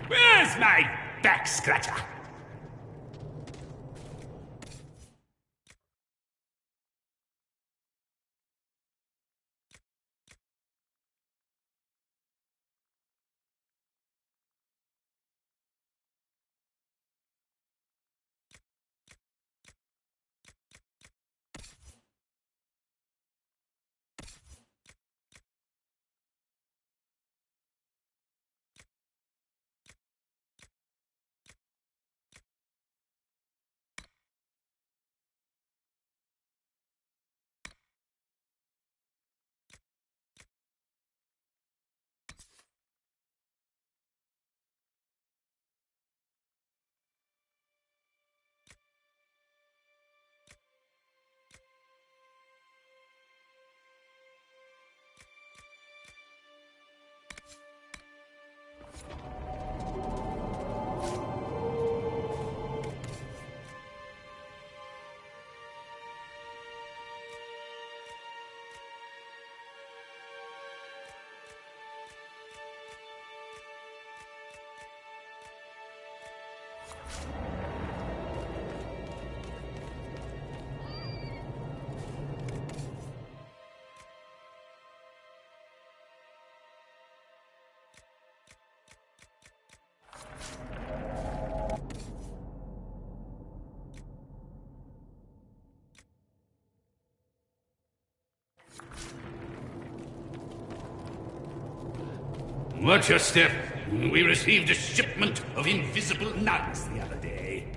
Where's my back scratcher? Watch your step. We received a shipment of invisible nugs the other day.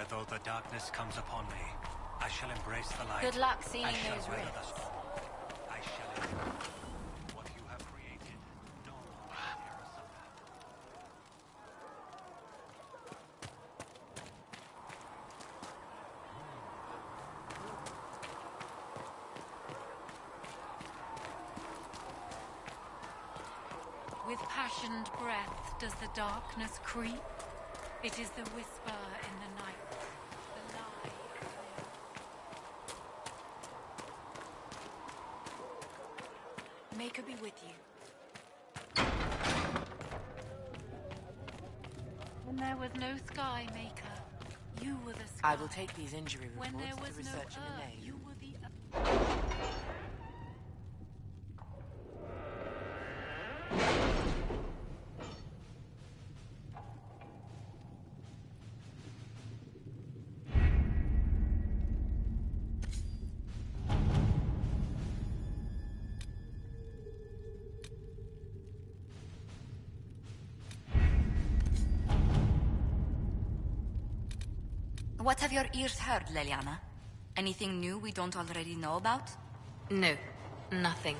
Though the darkness comes upon me, I shall embrace the light. Good luck seeing I shall those weather the rifts. storm. I shall endure what you have created. Dawn will tear asunder. With passioned breath does the darkness creep. It is the whisper in the night, the lie. May her be with you. there was no sky maker, you were the sky. I will take these injury When reports there to was the no researcher earth, Nene. you were the What have your ears heard, Leliana? Anything new we don't already know about? No, nothing.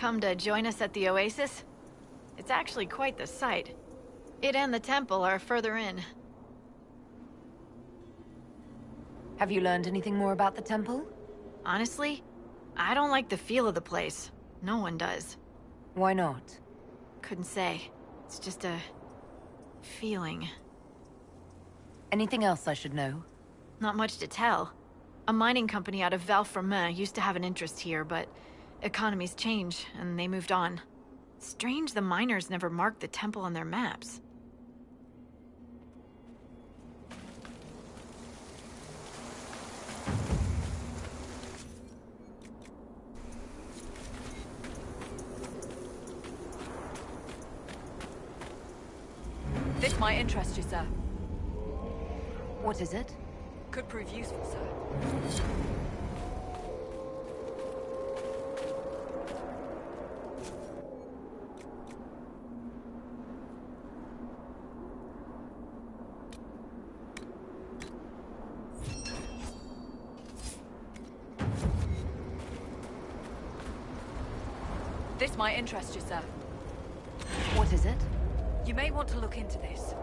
Come to join us at the Oasis? It's actually quite the sight. It and the temple are further in. Have you learned anything more about the temple? Honestly, I don't like the feel of the place. No one does. Why not? Couldn't say. It's just a... feeling. Anything else I should know? Not much to tell. A mining company out of Valfremin used to have an interest here, but economies change, and they moved on. Strange the miners never marked the temple on their maps. This might interest you, sir. What is it? Could prove useful, sir. This might interest you, sir. What is it? You may want to look into this.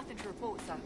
Nothing to report, sir.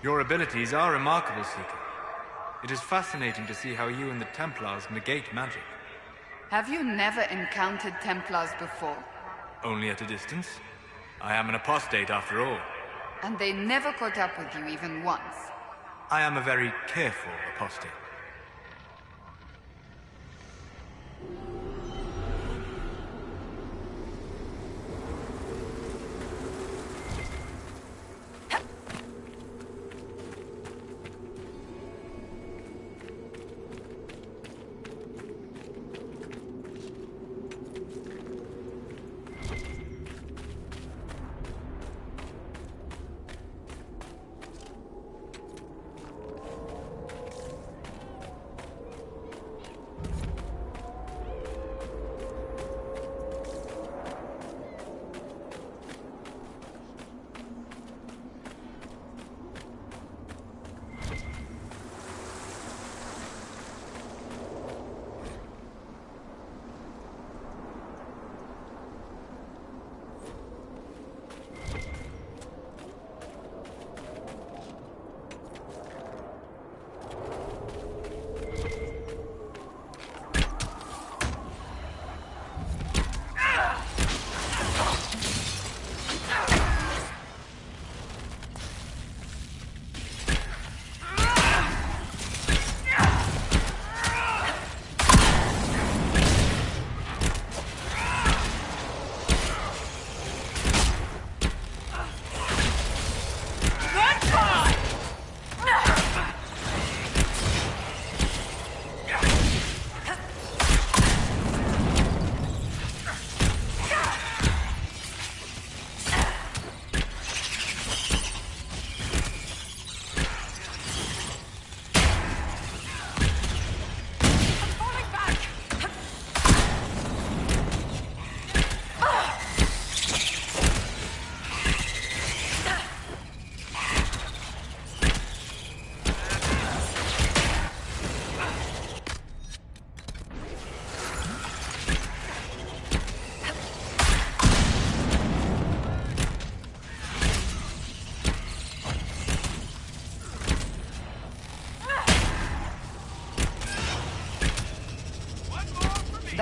Your abilities are remarkable, Seeker. It is fascinating to see how you and the Templars negate magic. Have you never encountered Templars before? Only at a distance. I am an apostate after all. And they never caught up with you even once? I am a very careful apostate.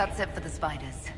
That's it for the spiders.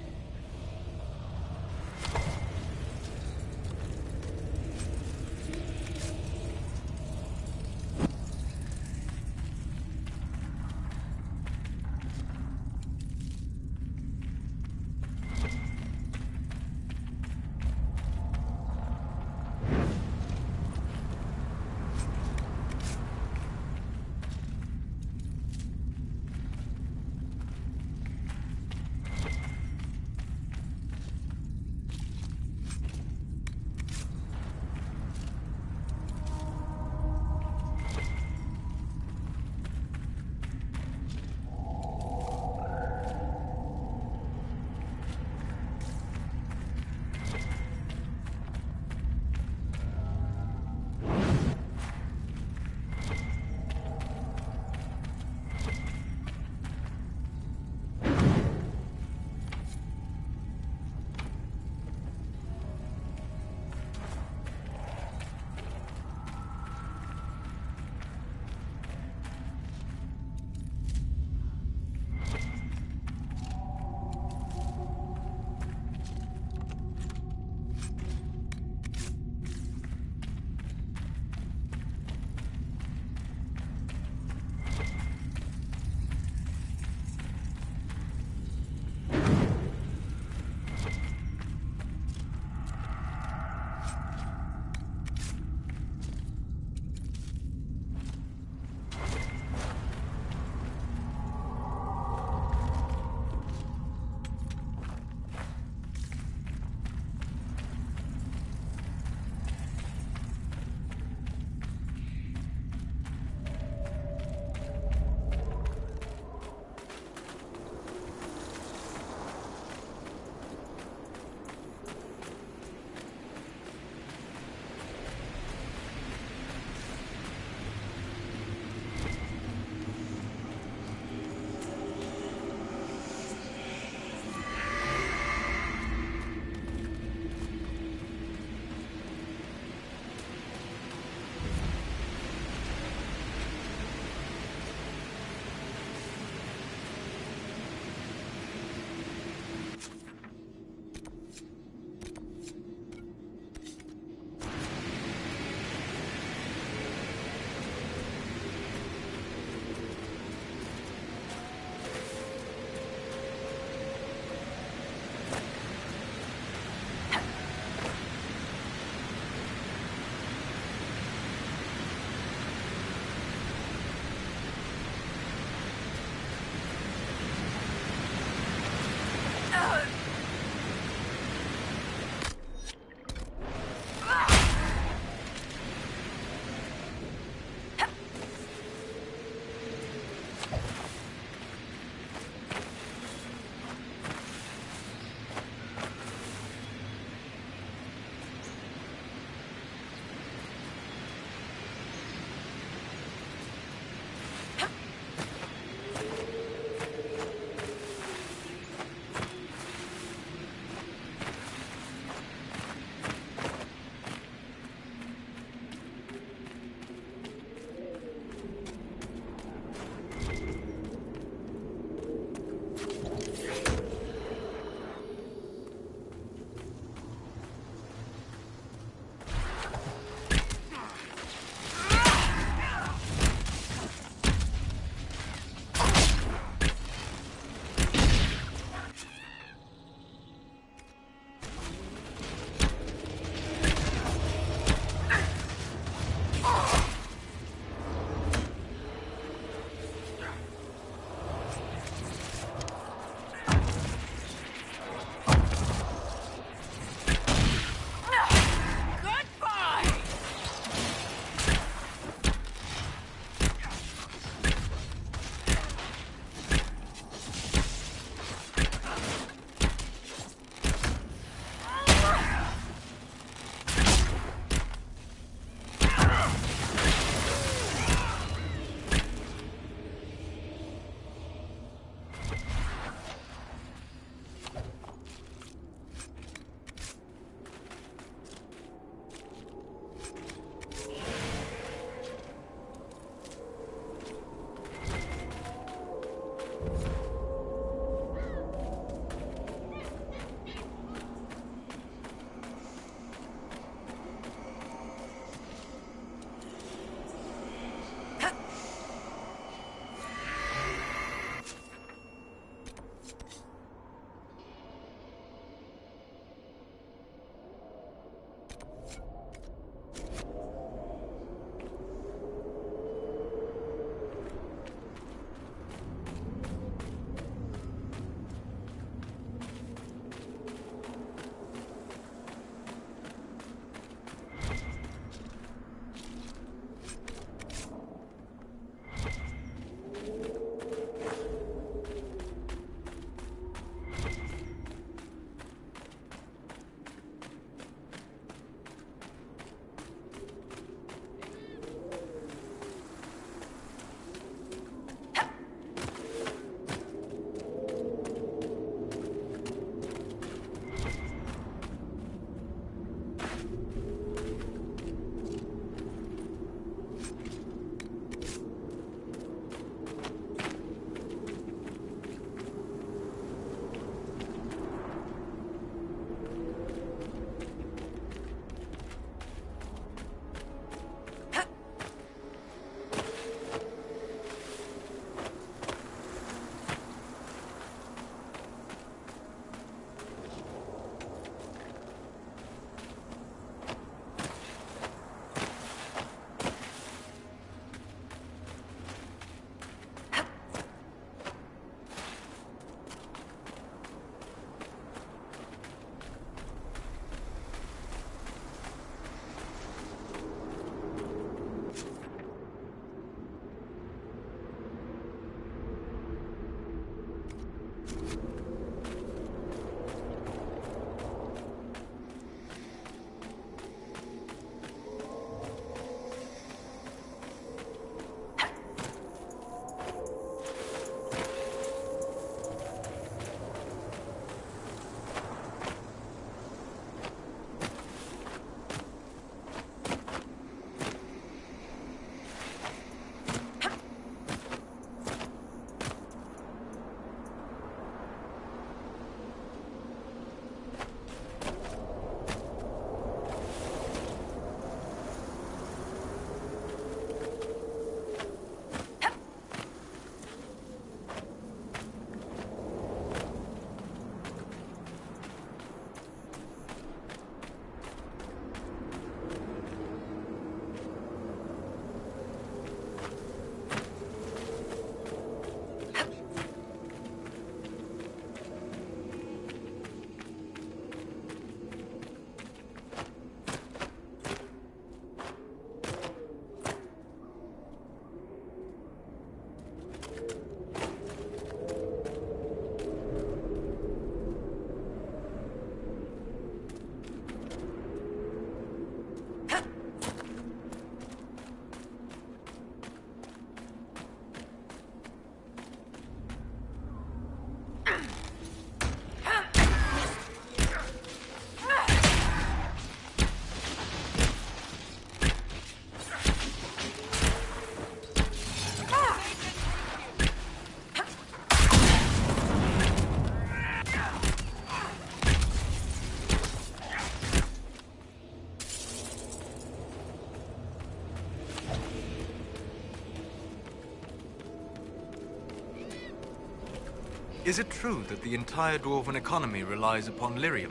Is it true that the entire dwarven economy relies upon lyrium?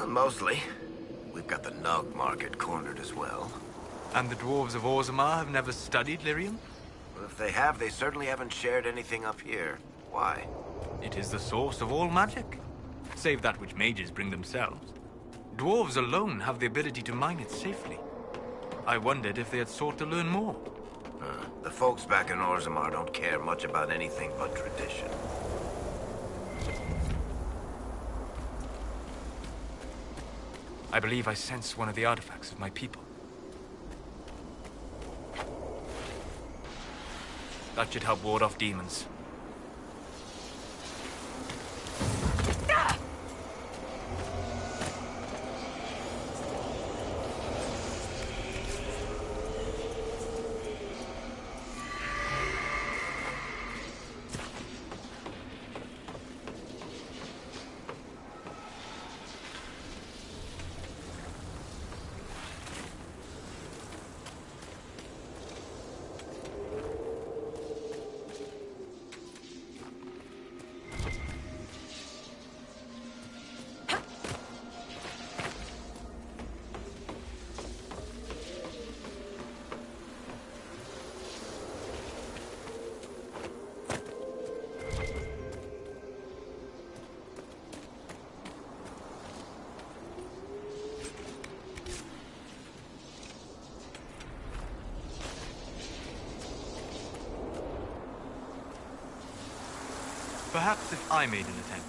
Mostly. We've got the Nug market cornered as well. And the dwarves of Orzammar have never studied lyrium? Well, if they have, they certainly haven't shared anything up here. Why? It is the source of all magic, save that which mages bring themselves. Dwarves alone have the ability to mine it safely. I wondered if they had sought to learn more. The folks back in Orzammar don't care much about anything but tradition. I believe I sense one of the artifacts of my people. That should help ward off demons. Perhaps if I made an attempt.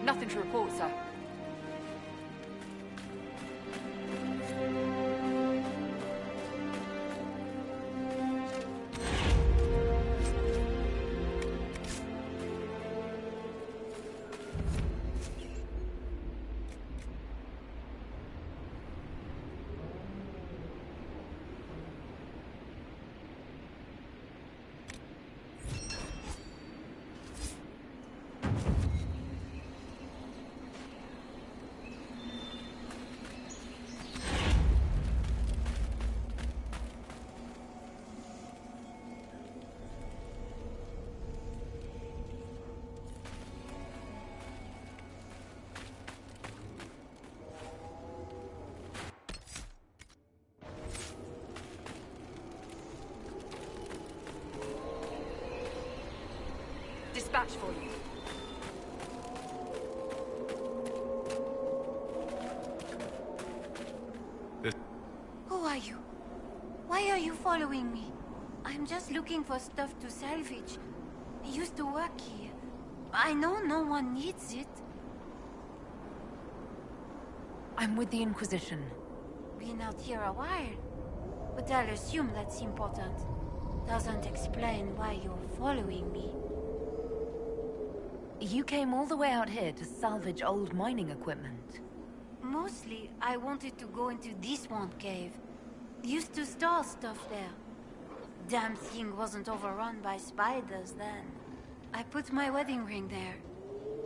Nothing to report, sir. Dispatch for you. Who are you? Why are you following me? I'm just looking for stuff to salvage. I used to work here. I know no one needs it. I'm with the Inquisition. Been out here a while. But I'll assume that's important. Doesn't explain why you're following me. You came all the way out here to salvage old mining equipment. Mostly, I wanted to go into this one cave. Used to store stuff there. Damn thing wasn't overrun by spiders then. I put my wedding ring there.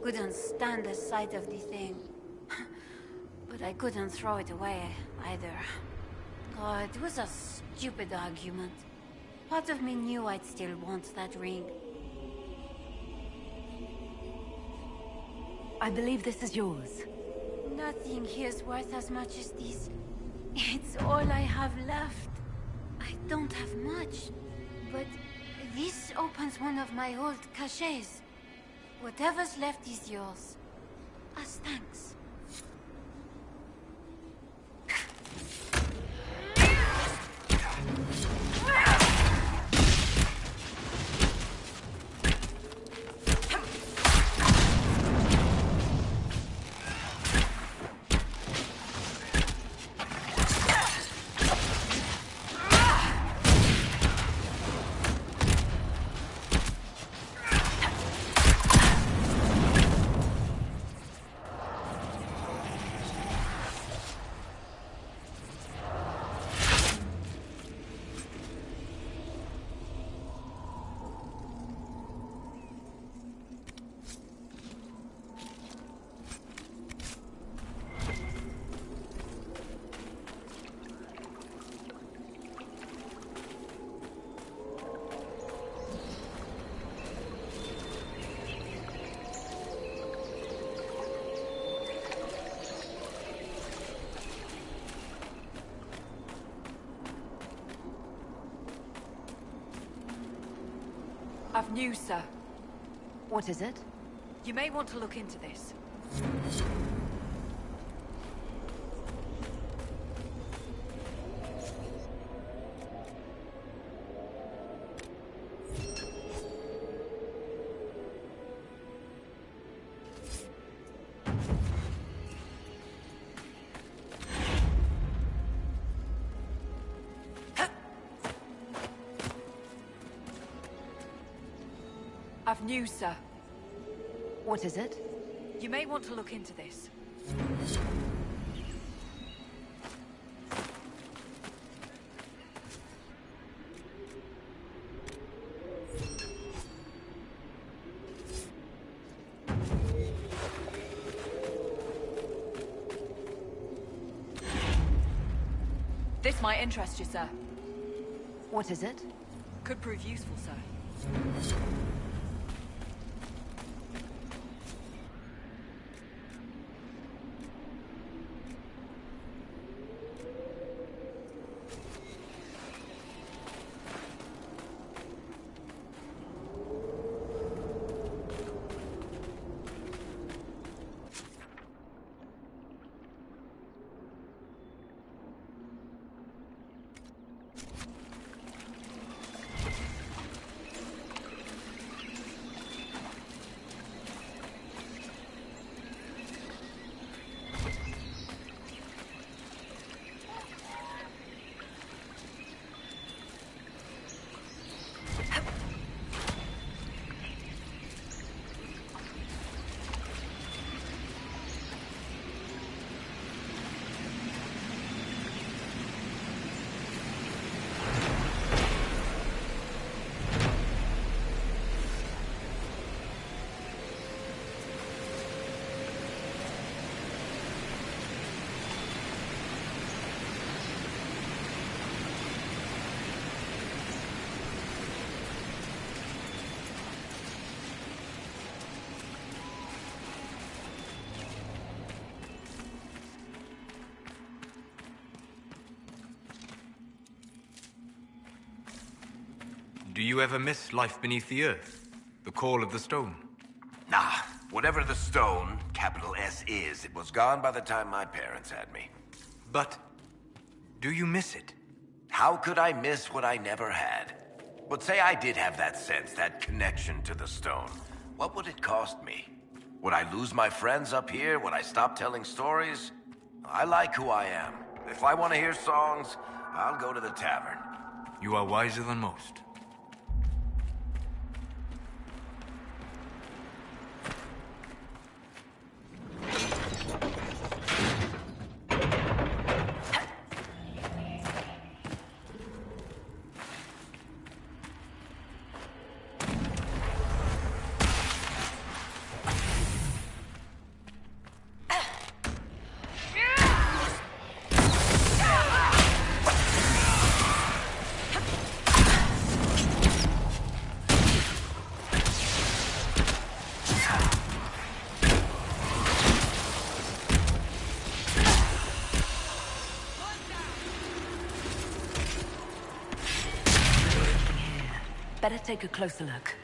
Couldn't stand the sight of the thing. But I couldn't throw it away, either. Oh, it was a stupid argument. Part of me knew I'd still want that ring. I believe this is yours. Nothing here's worth as much as this. It's all I have left. I don't have much, but this opens one of my old caches. Whatever's left is yours. As thanks. I've news, sir. What is it? You may want to look into this. I've news, sir. What is it? You may want to look into this. This might interest you, sir. What is it? Could prove useful, sir. Do you ever miss life beneath the earth? The call of the stone? Nah, whatever the stone, capital S, is, it was gone by the time my parents had me. But do you miss it? How could I miss what I never had? But say I did have that sense, that connection to the stone. What would it cost me? Would I lose my friends up here? Would I stop telling stories? I like who I am. If I want to hear songs, I'll go to the tavern. You are wiser than most. Better take a closer look.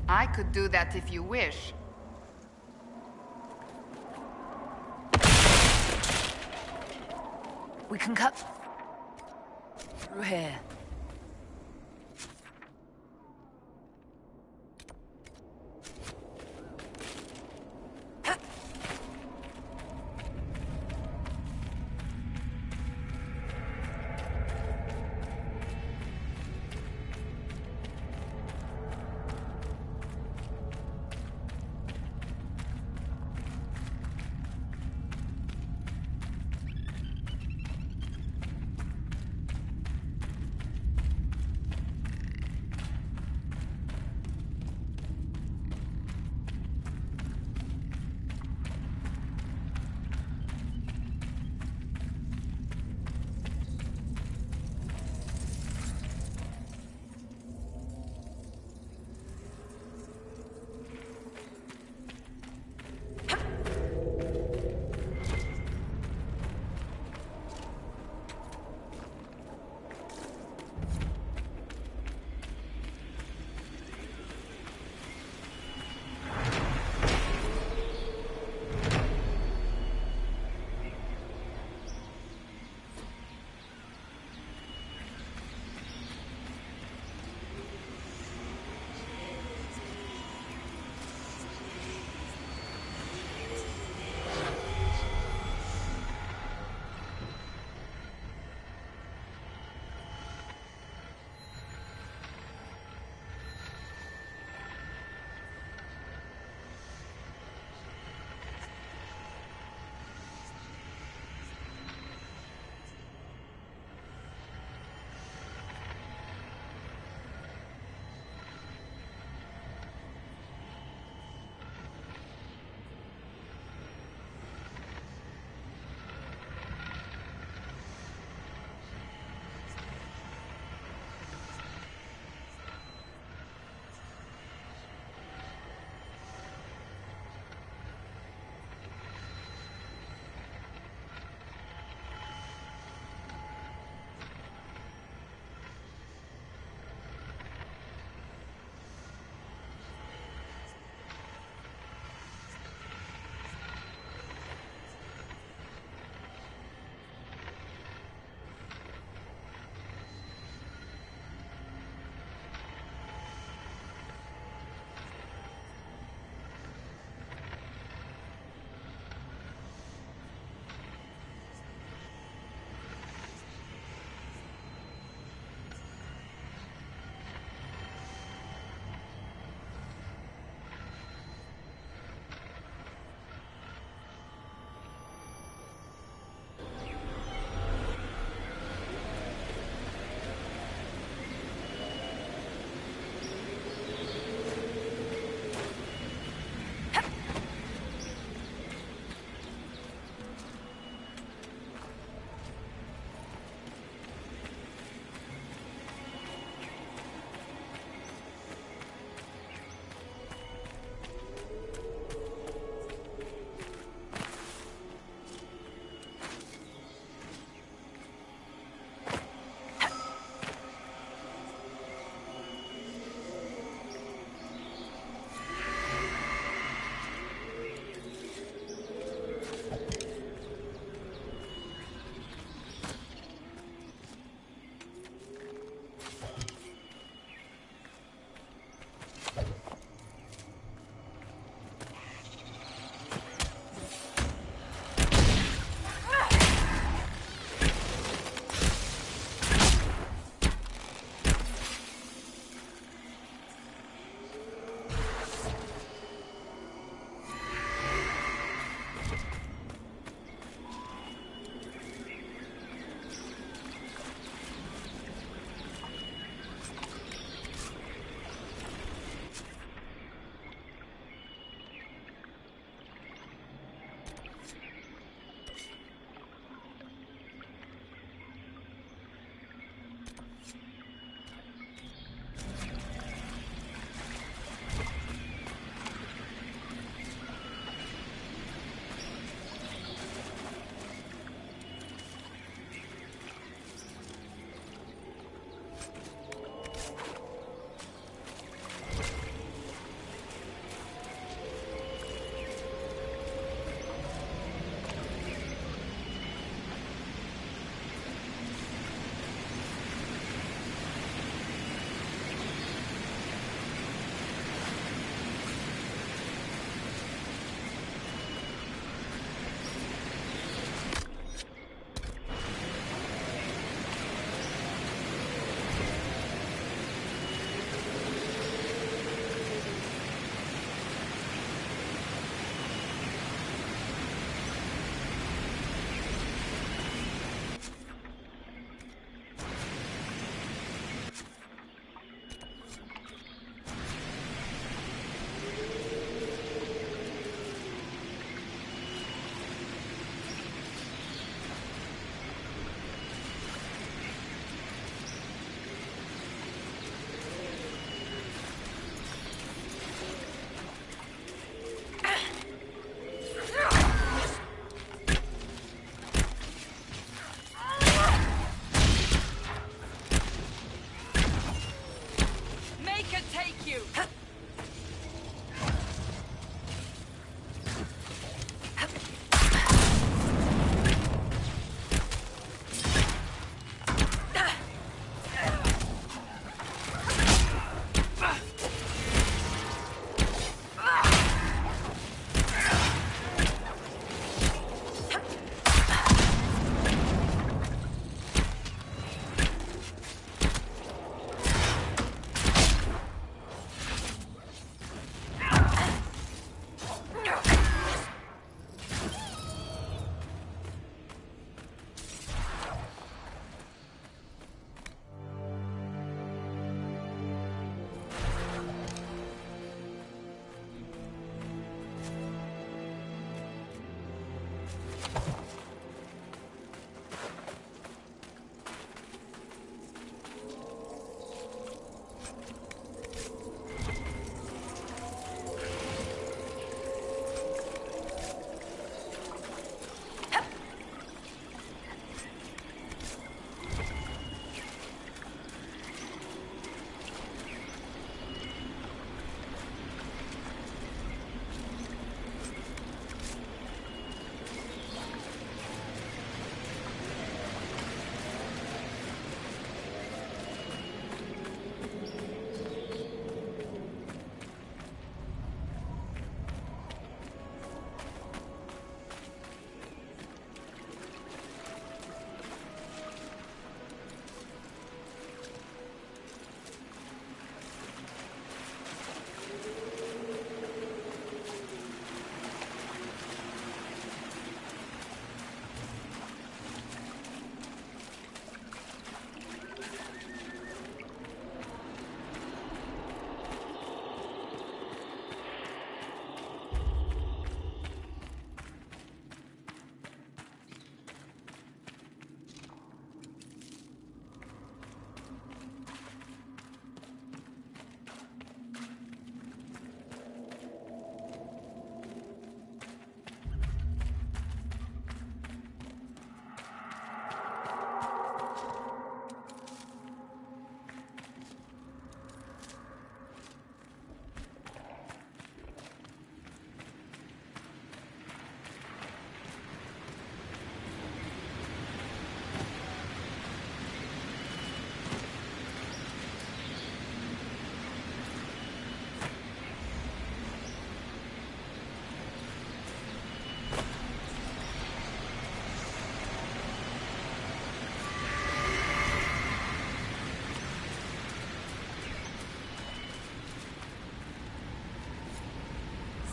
I could do that if you wish. We can cut through here.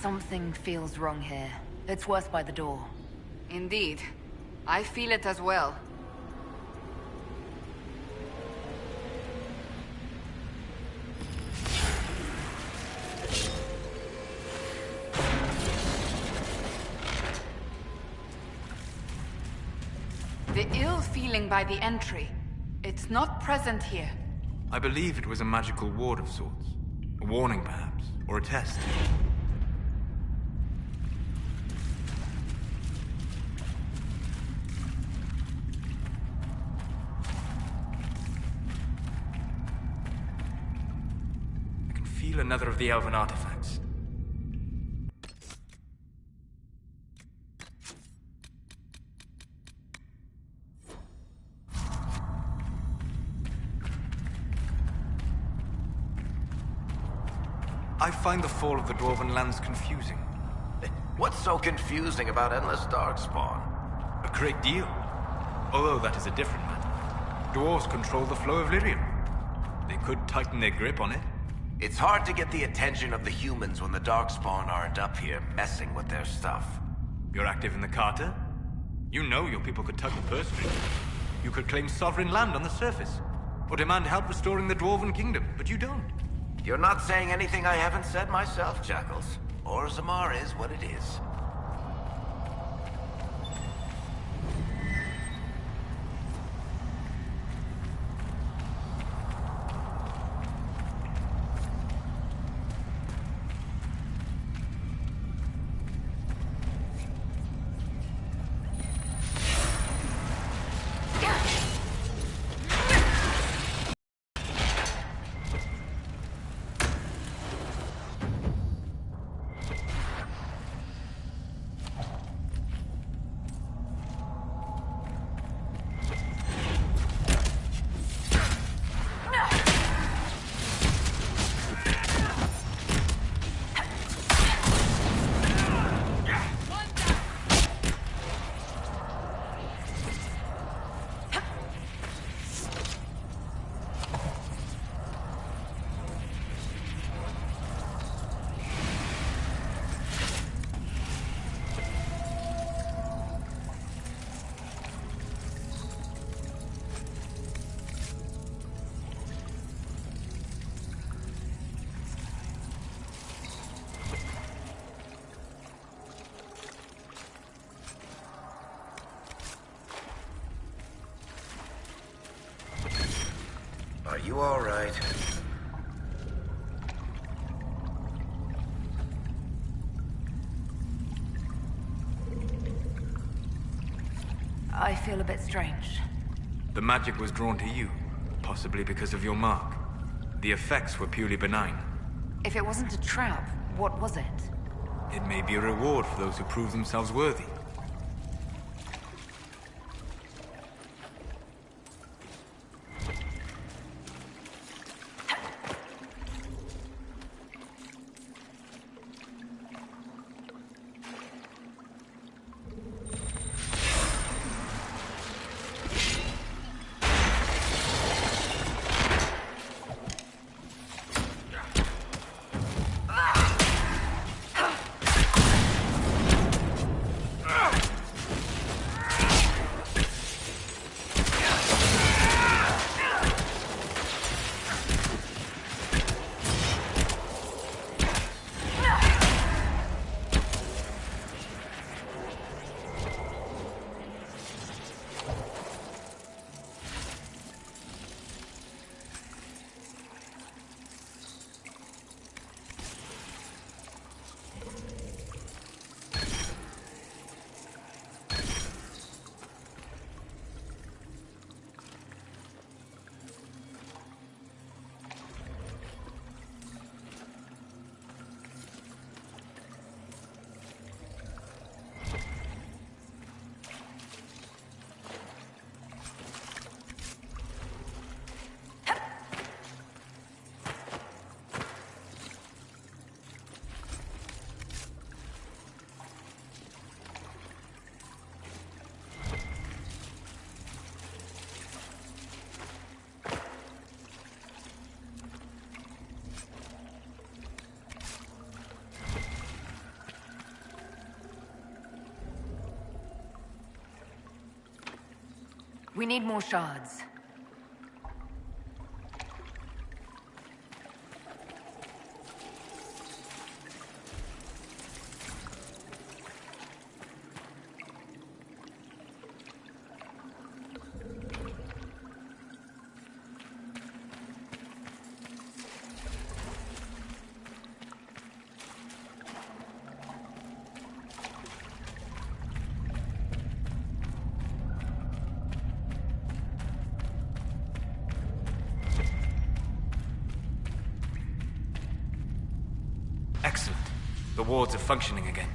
Something feels wrong here. It's worth by the door. Indeed. I feel it as well. The ill feeling by the entry. It's not present here. I believe it was a magical ward of sorts. A warning, perhaps, or a test. I can feel another of the elven artifacts. I find the fall of the Dwarven lands confusing. What's so confusing about Endless Darkspawn? A great deal. Although that is a different matter. Dwarves control the flow of lyrium. They could tighten their grip on it. It's hard to get the attention of the humans when the Darkspawn aren't up here messing with their stuff. You're active in the Carter? You know your people could tug the purse strings. You could claim sovereign land on the surface, or demand help restoring the Dwarven kingdom, but you don't. You're not saying anything I haven't said myself, Jackals. Orzammar is what it is. Are you all right? I feel a bit strange. The magic was drawn to you, possibly because of your mark. The effects were purely benign. If it wasn't a trap, what was it? It may be a reward for those who prove themselves worthy. We need more shards. Excellent. The wards are functioning again.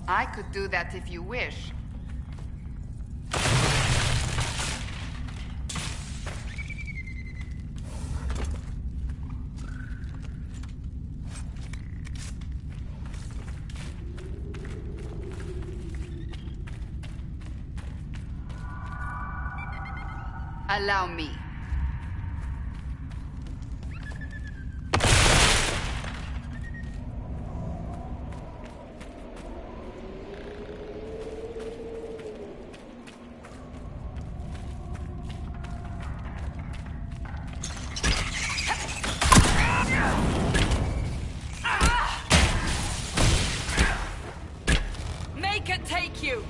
I could do that if you wish. Allow me. Make it take you!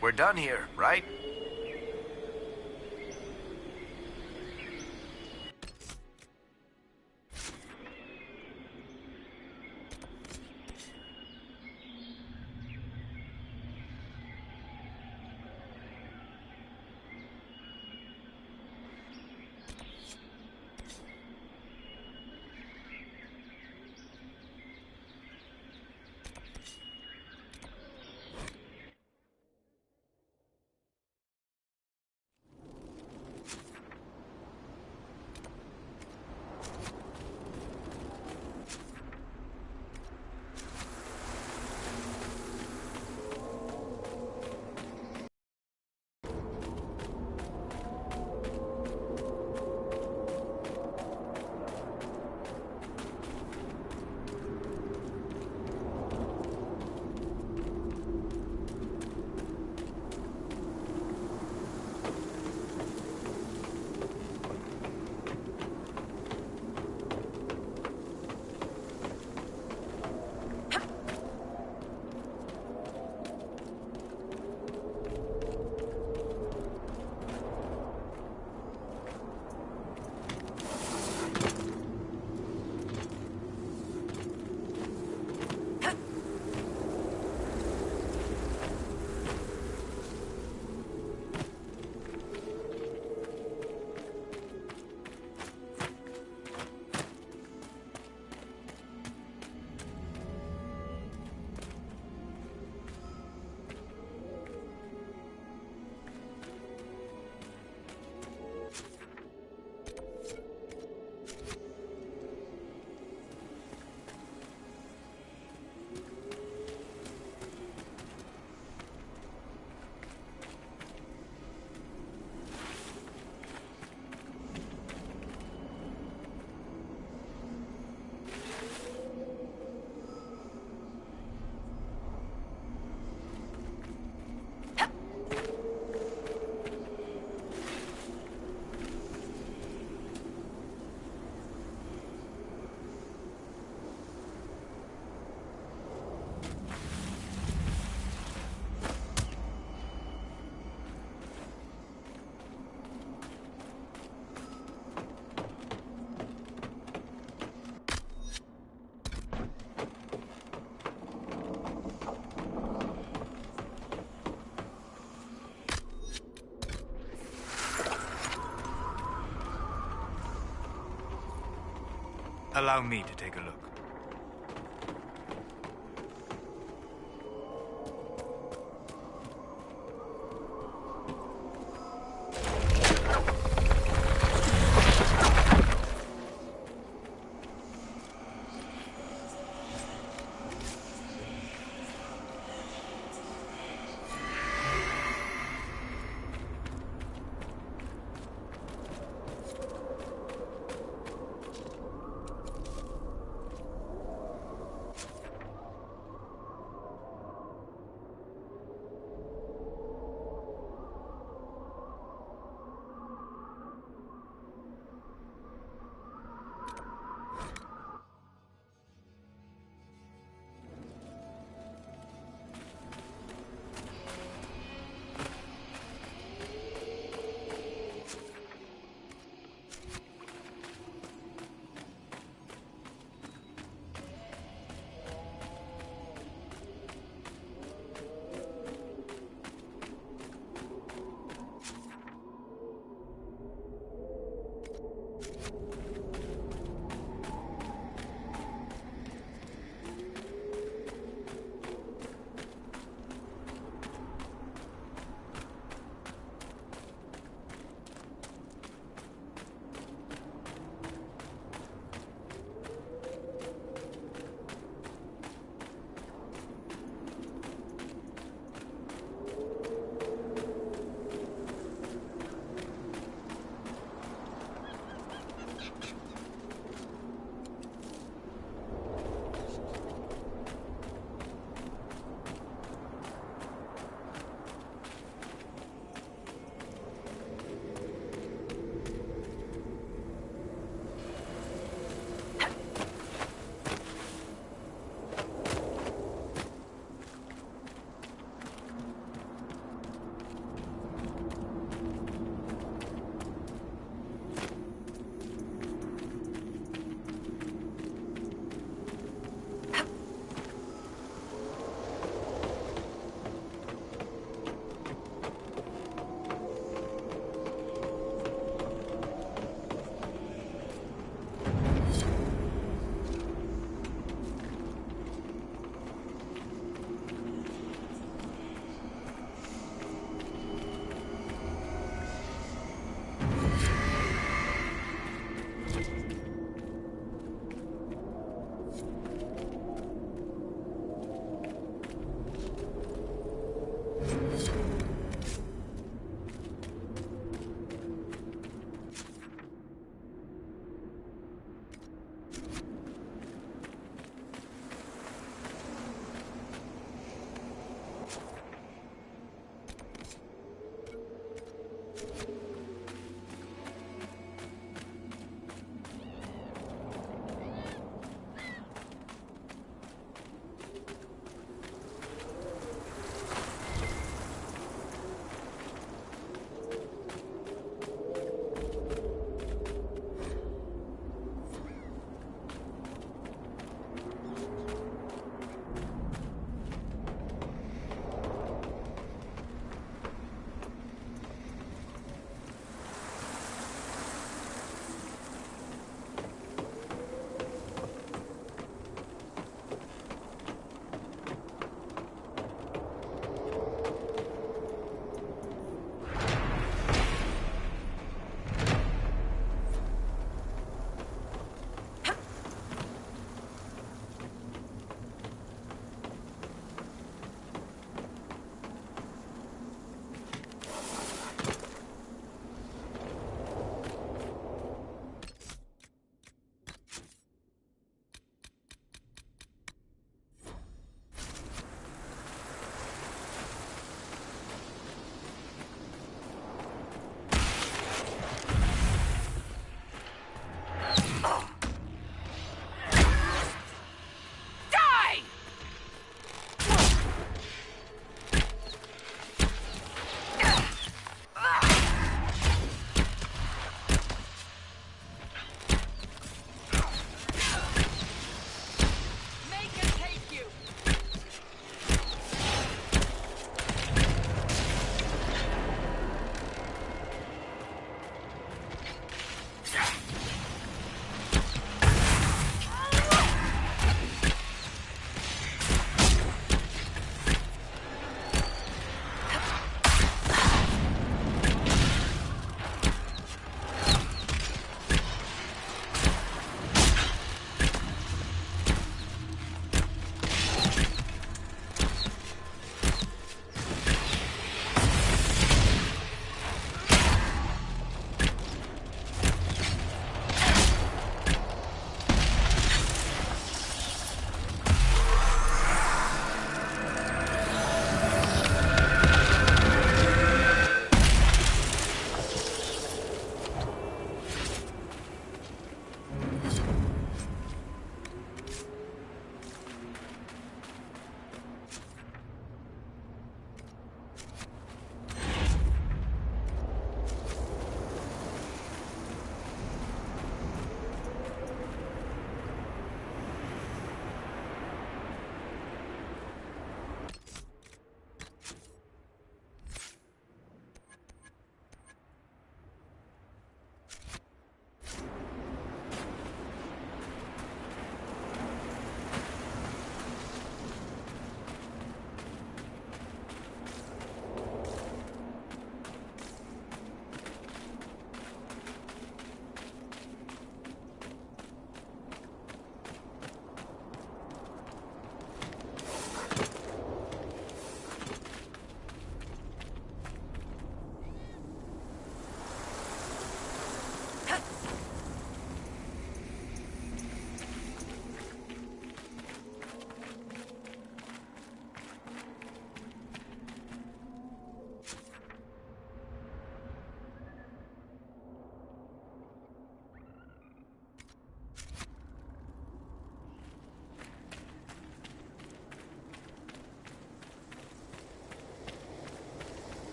We're done here, right? Allow me to take a look.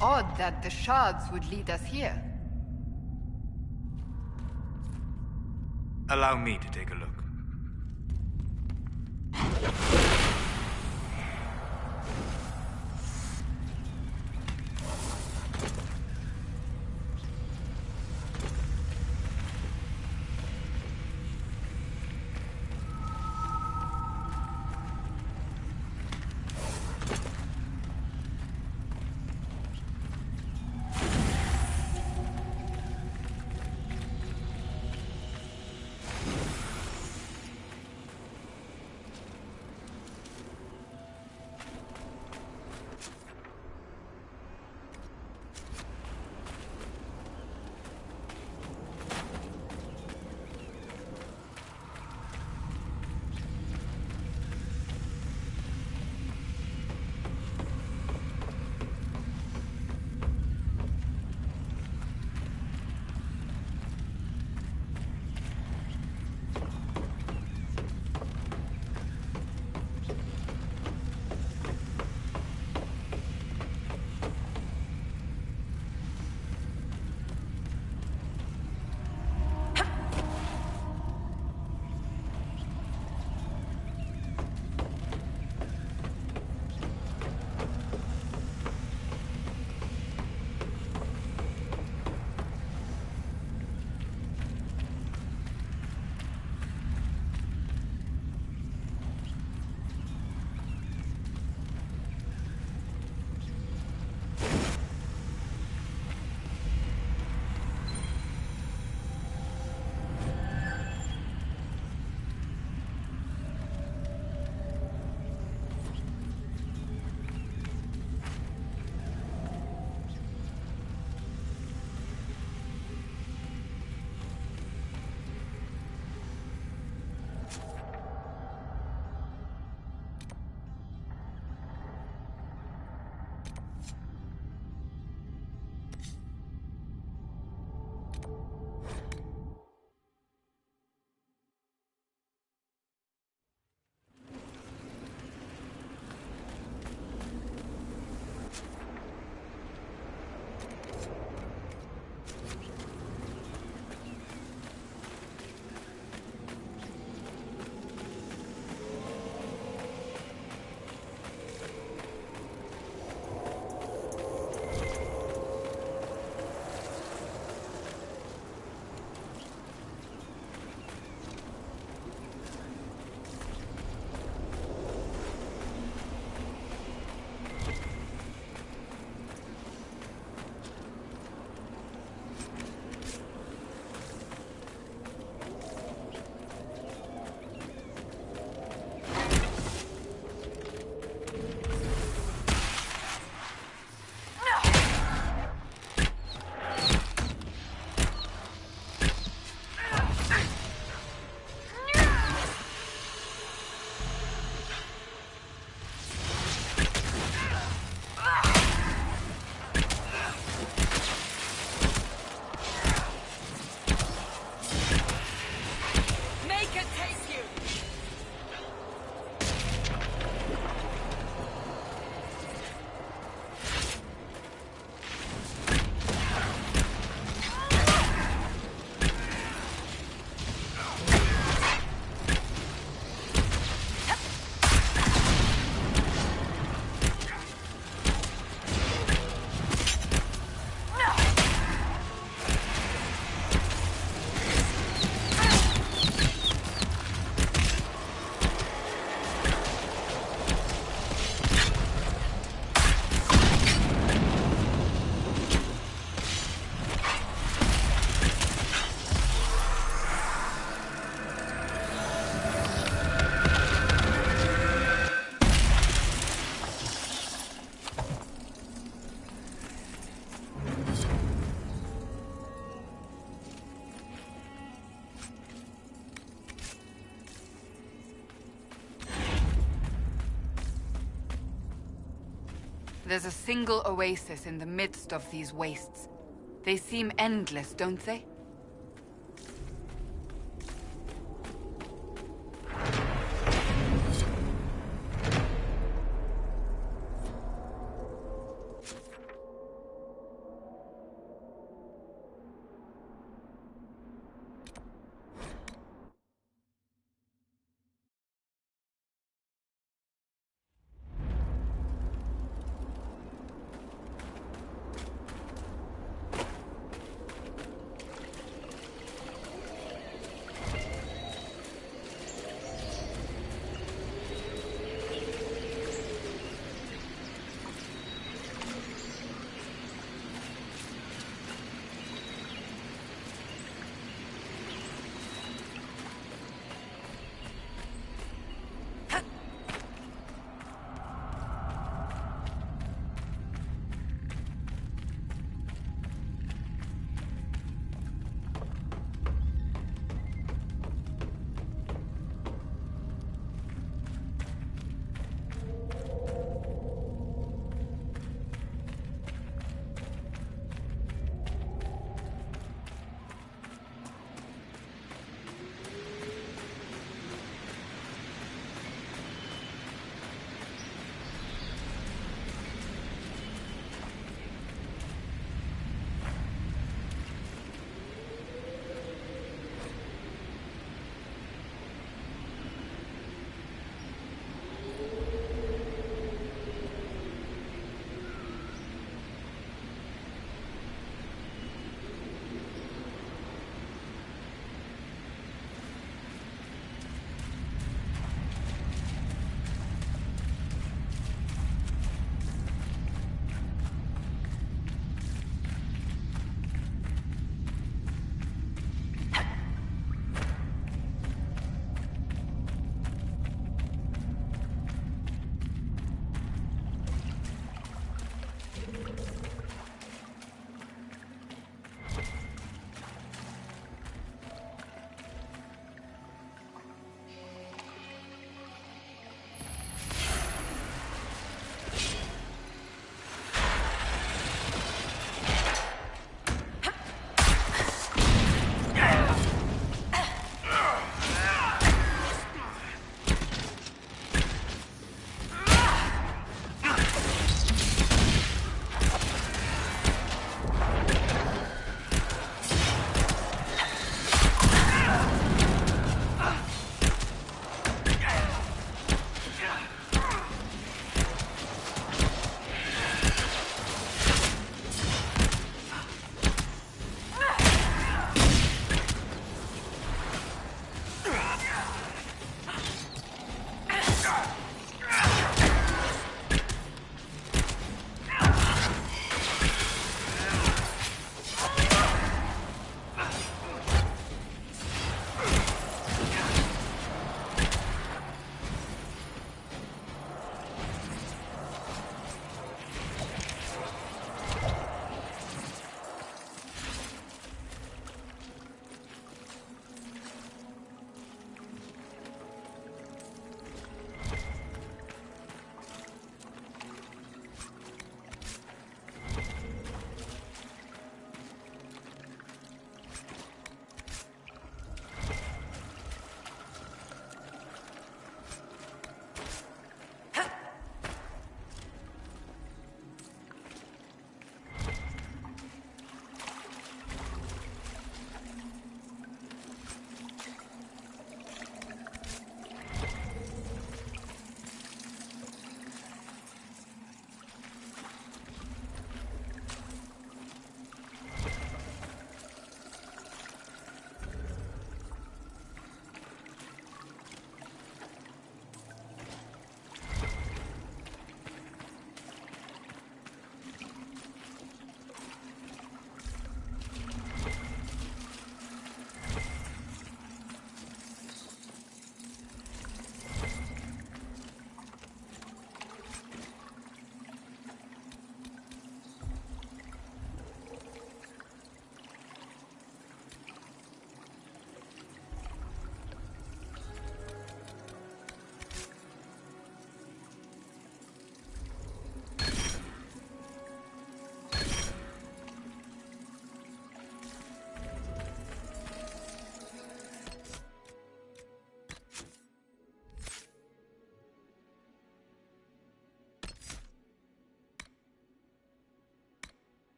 odd that the shards would lead us here. Allow me to take a look. There's a single oasis in the midst of these wastes. They seem endless, don't they?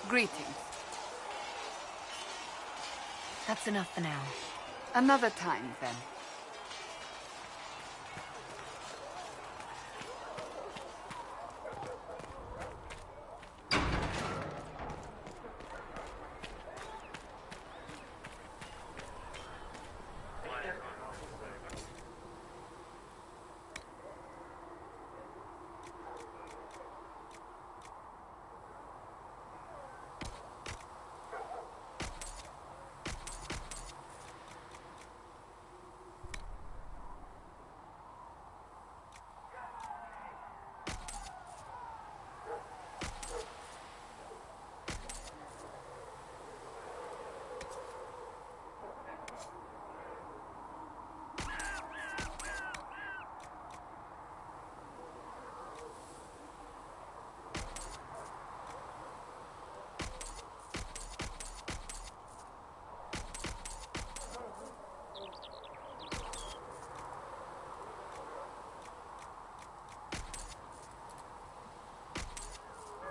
Greetings. That's enough for now. Another time, then.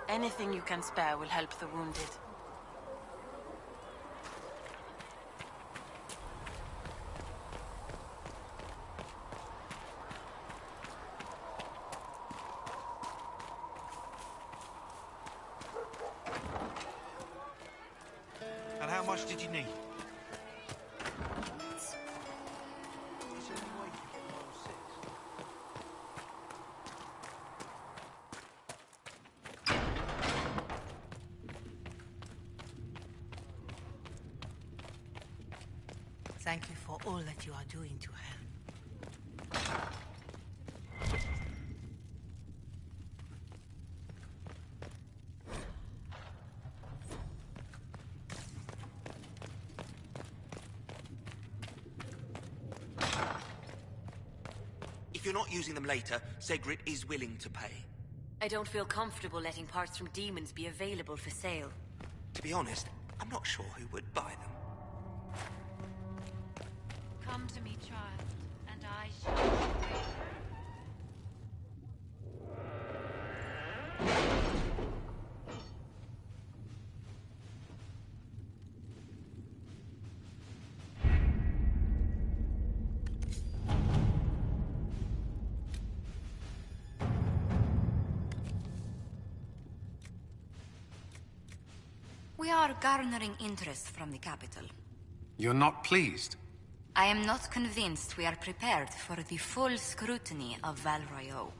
Anything you can spare will help the wounded. And how much did you need? Thank you for all that you are doing to help. If you're not using them later, Segrit is willing to pay. I don't feel comfortable letting parts from demons be available for sale. To be honest, I'm not sure who would buy them. Come to me, child, and I shall obey. We are garnering interest from the capital. You're not pleased? I am not convinced we are prepared for the full scrutiny of Val Royeaux.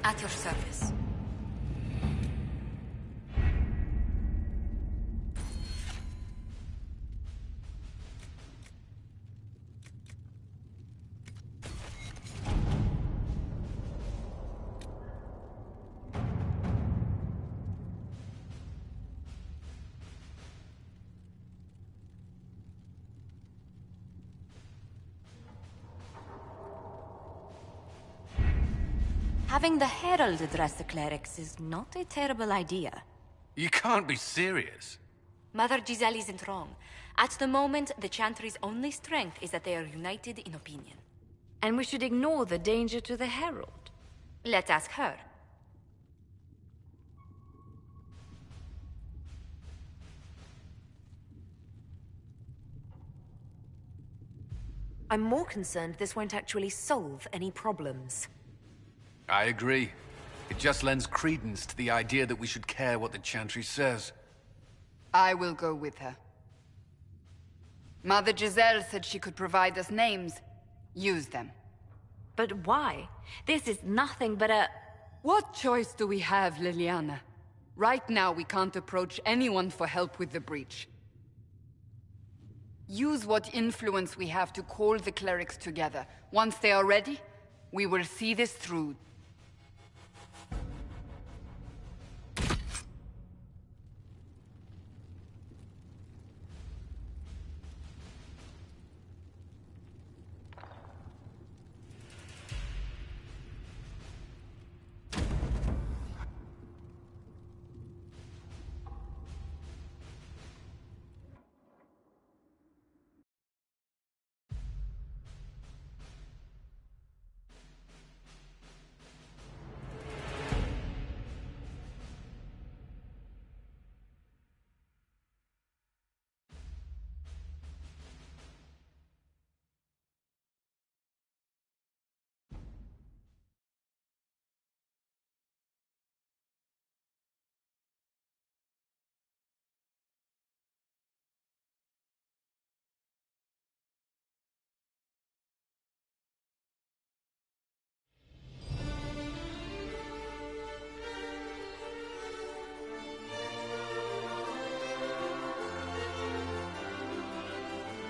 At your service. Having the Herald address the clerics is not a terrible idea. You can't be serious. Mother Giselle isn't wrong. At the moment, the Chantry's only strength is that they are united in opinion. And we should ignore the danger to the Herald. Let's ask her. I'm more concerned this won't actually solve any problems. I agree. It just lends credence to the idea that we should care what the Chantry says. I will go with her. Mother Giselle said she could provide us names. Use them. But why? This is nothing but a... What choice do we have, Liliana? Right now, we can't approach anyone for help with the breach. Use what influence we have to call the clerics together. Once they are ready, we will see this through.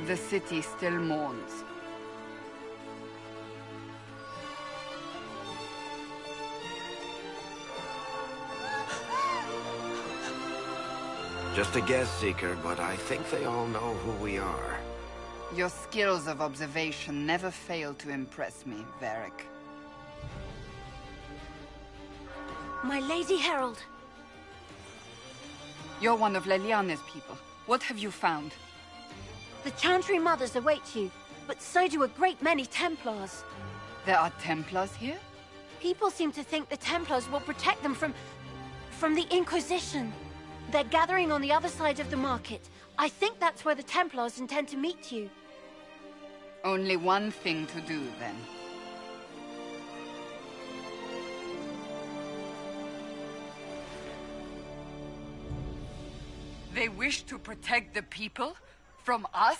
The city still mourns. Just a guess, Seeker, but I think they all know who we are. Your skills of observation never fail to impress me, Varric. My Lady Herald. You're one of Leliane's people. What have you found? The Chantry Mothers await you, but so do a great many Templars. There are Templars here? People seem to think the Templars will protect them from the Inquisition. They're gathering on the other side of the market. I think that's where the Templars intend to meet you. Only one thing to do, then. They wish to protect the people? From us?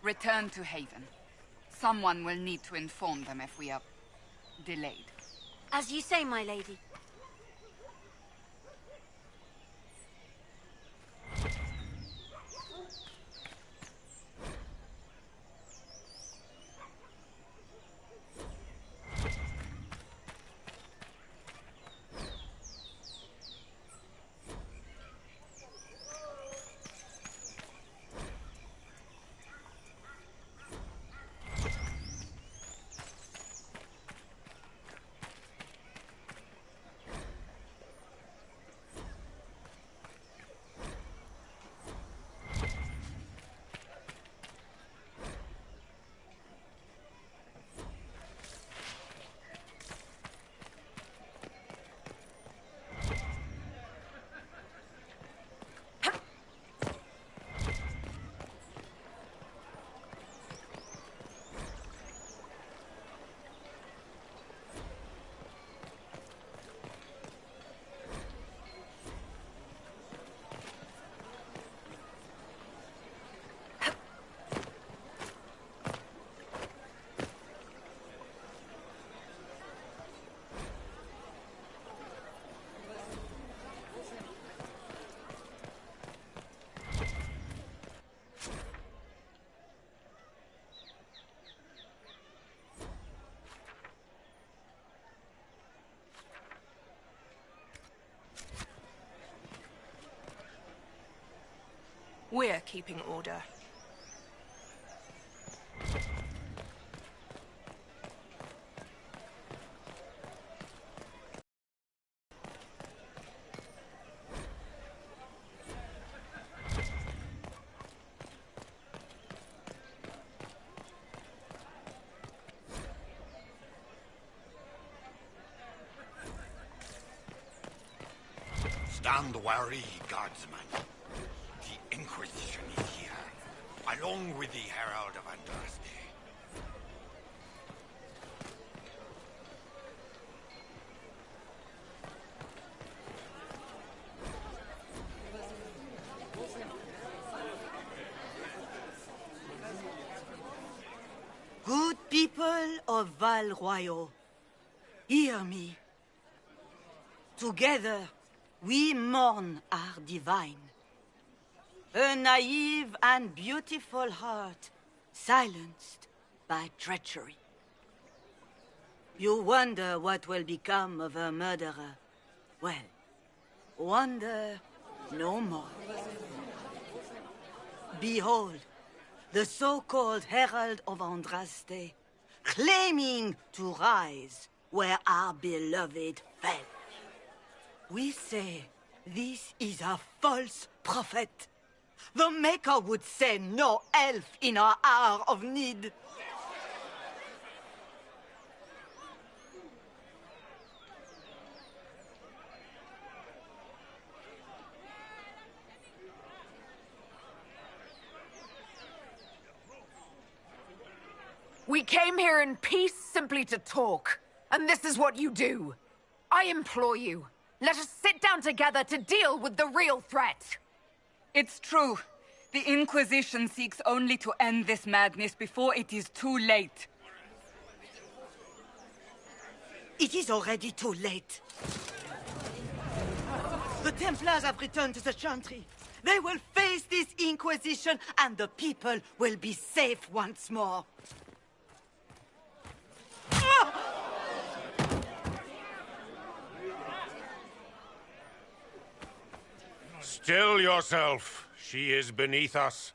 Return to Haven. Someone will need to inform them if we are delayed. As you say, my lady. We're keeping order. Stand wary, guardsman. The Inquisition is here, along with the Herald of Andraste. Good people of Val Royal, hear me. Together, we mourn our divine. A naive and beautiful heart, silenced by treachery. You wonder what will become of a murderer. Well, wonder no more. Behold, the so-called Herald of Andraste, claiming to rise where our beloved fell. We say this is a false prophet. The Maker would send no elf in our hour of need. We came here in peace simply to talk, and this is what you do. I implore you, let us sit down together to deal with the real threat. It's true. The Inquisition seeks only to end this madness before it is too late. It is already too late. The Templars have returned to the Chantry. They will face this Inquisition, and the people will be safe once more. Still yourself. She is beneath us.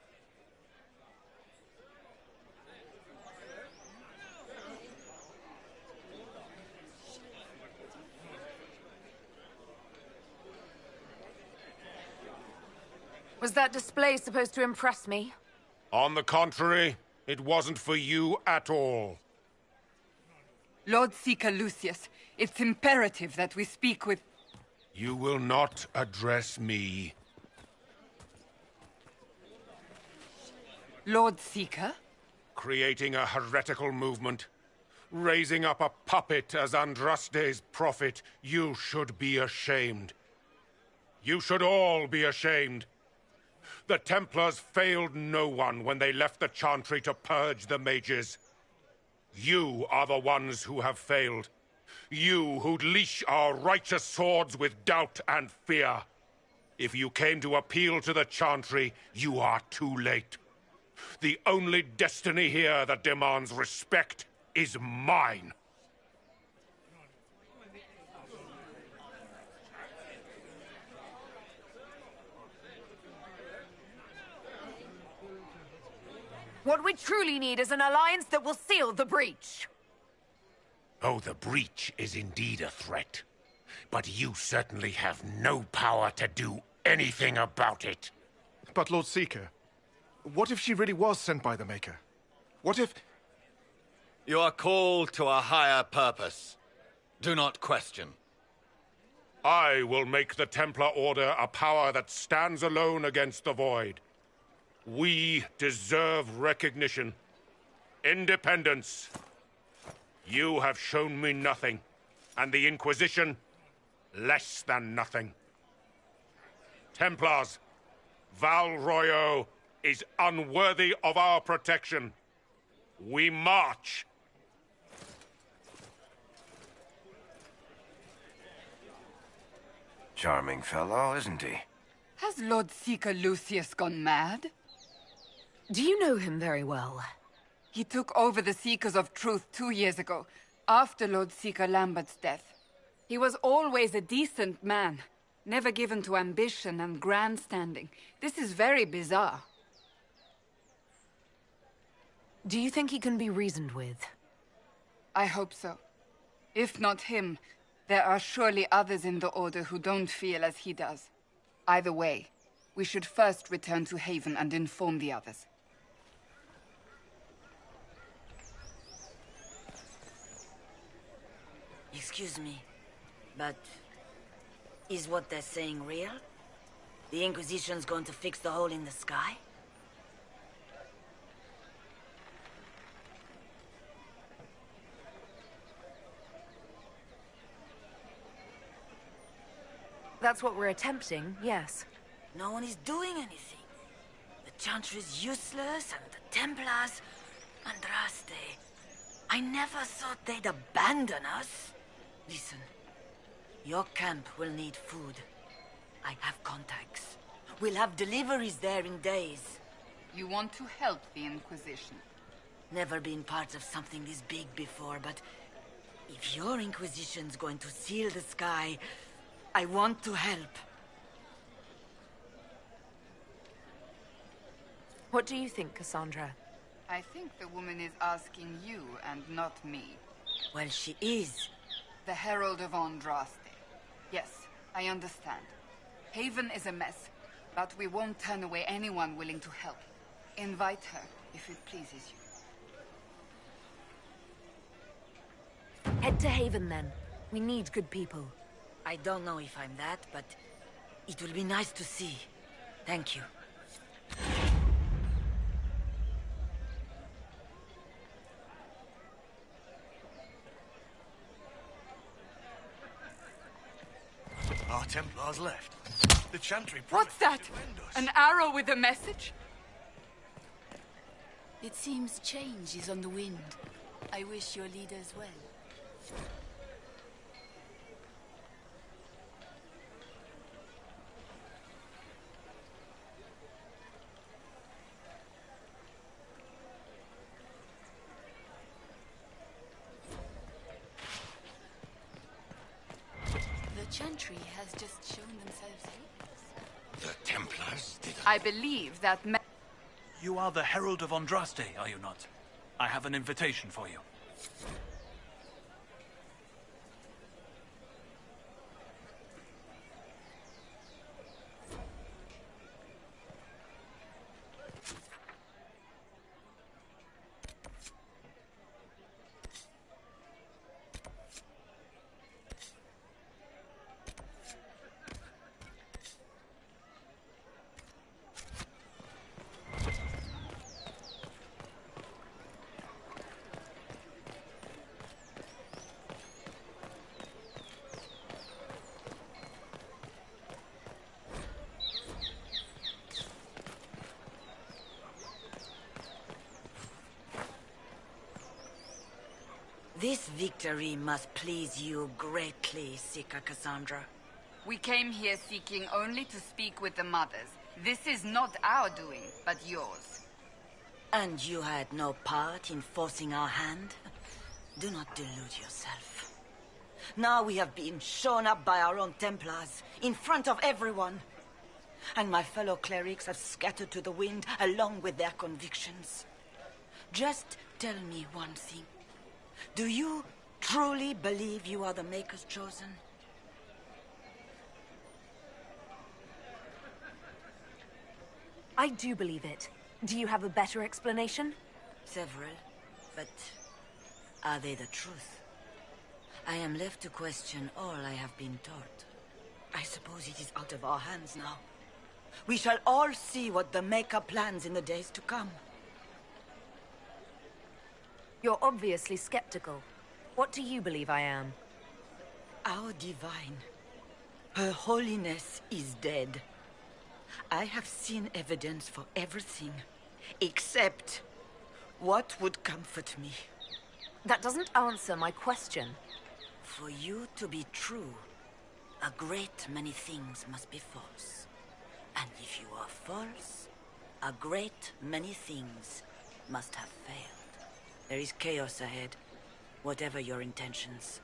Was that display supposed to impress me? On the contrary, it wasn't for you at all. Lord Seeker Lucius, it's imperative that we speak with... You will not address me. Lord Seeker? Creating a heretical movement. Raising up a puppet as Andraste's prophet. You should be ashamed. You should all be ashamed. The Templars failed no one when they left the Chantry to purge the mages. You are the ones who have failed. You who'd leash our righteous swords with doubt and fear. If you came to appeal to the Chantry, you are too late. The only destiny here that demands respect is mine. What we truly need is an alliance that will seal the breach. Oh, the breach is indeed a threat. But you certainly have no power to do anything about it. But Lord Seeker, what if she really was sent by the Maker? What if... You are called to a higher purpose. Do not question. I will make the Templar Order a power that stands alone against the Void. We deserve recognition. Independence. You have shown me nothing, and the Inquisition, less than nothing. Templars, Val Royeaux is unworthy of our protection. We march. Charming fellow, isn't he? Has Lord Seeker Lucius gone mad? Do you know him very well? He took over the Seekers of Truth 2 years ago, after Lord Seeker Lambert's death. He was always a decent man, never given to ambition and grandstanding. This is very bizarre. Do you think he can be reasoned with? I hope so. If not him, there are surely others in the Order who don't feel as he does. Either way, we should first return to Haven and inform the others. Excuse me, but is what they're saying real? The Inquisition's going to fix the hole in the sky? That's what we're attempting, yes. No one is doing anything. The Chantry's useless, and the Templars... Andraste... I never thought they'd abandon us. Listen, your camp will need food. I have contacts. We'll have deliveries there in days. You want to help the Inquisition? Never been part of something this big before, but... if your Inquisition's going to seal the sky, I want to help. What do you think, Cassandra? I think the woman is asking you and not me. Well, she is. The Herald of Andraste. Yes, I understand. Haven is a mess, but we won't turn away anyone willing to help. Invite her, if it pleases you. Head to Haven, then. We need good people. I don't know if I'm that, but it will be nice to see. Thank you. Our Templars left. The Chantry What's that? An arrow with a message? It seems change is on the wind. I wish your leaders well. Chantry has just shown themselves here. The Templars did I believe that You are the Herald of Andraste, are you not? I have an invitation for you. This victory must please you greatly, Seeker Cassandra. we came here seeking only to speak with the mothers. This is not our doing, but yours. And you had no part in forcing our hand? Do not delude yourself. Now we have been shown up by our own Templars, in front of everyone. And my fellow clerics have scattered to the wind along with their convictions. Just tell me one thing. Do you truly believe you are the Maker's chosen? I do believe it. Do you have a better explanation? Several, but are they the truth? I am left to question all I have been taught. I suppose it is out of our hands now. We shall all see what the Maker plans in the days to come. You're obviously skeptical. What do you believe I am? Our divine. Her holiness is dead. I have seen evidence for everything, except what would comfort me. That doesn't answer my question. For you to be true, a great many things must be false. And if you are false, a great many things must have failed. There is chaos ahead, whatever your intentions.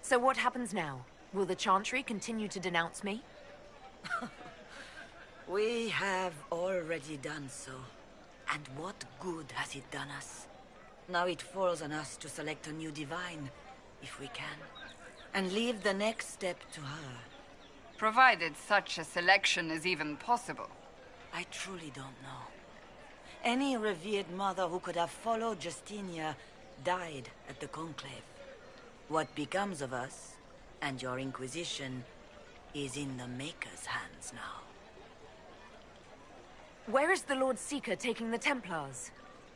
So what happens now? Will the Chantry continue to denounce me? We have already done so. And what good has it done us? Now it falls on us to select a new divine, if we can, and leave the next step to her. Provided such a selection is even possible. I truly don't know. Any revered mother who could have followed Justinia died at the Conclave. What becomes of us, and your Inquisition, is in the Maker's hands now. Where is the Lord Seeker taking the Templars?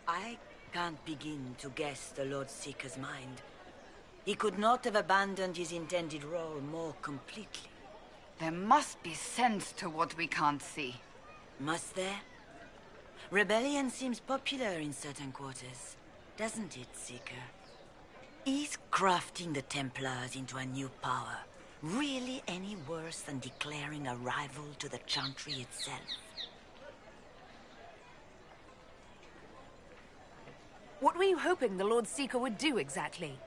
I can't begin to guess the Lord Seeker's mind. He could not have abandoned his intended role more completely. There must be sense to what we can't see. Must there? Rebellion seems popular in certain quarters, doesn't it, Seeker? Is crafting the Templars into a new power really any worse than declaring a rival to the Chantry itself? What were you hoping the Lord Seeker would do exactly?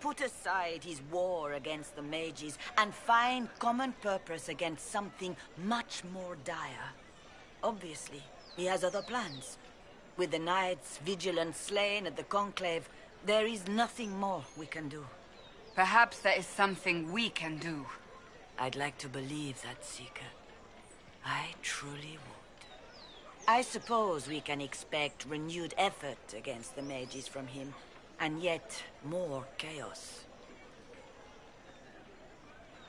Put aside his war against the mages and find common purpose against something much more dire. Obviously, he has other plans. With the knights vigilant slain at the Conclave, there is nothing more we can do. Perhaps there is something we can do. I'd like to believe that, Seeker. I truly would. I suppose we can expect renewed effort against the mages from him, and yet more chaos.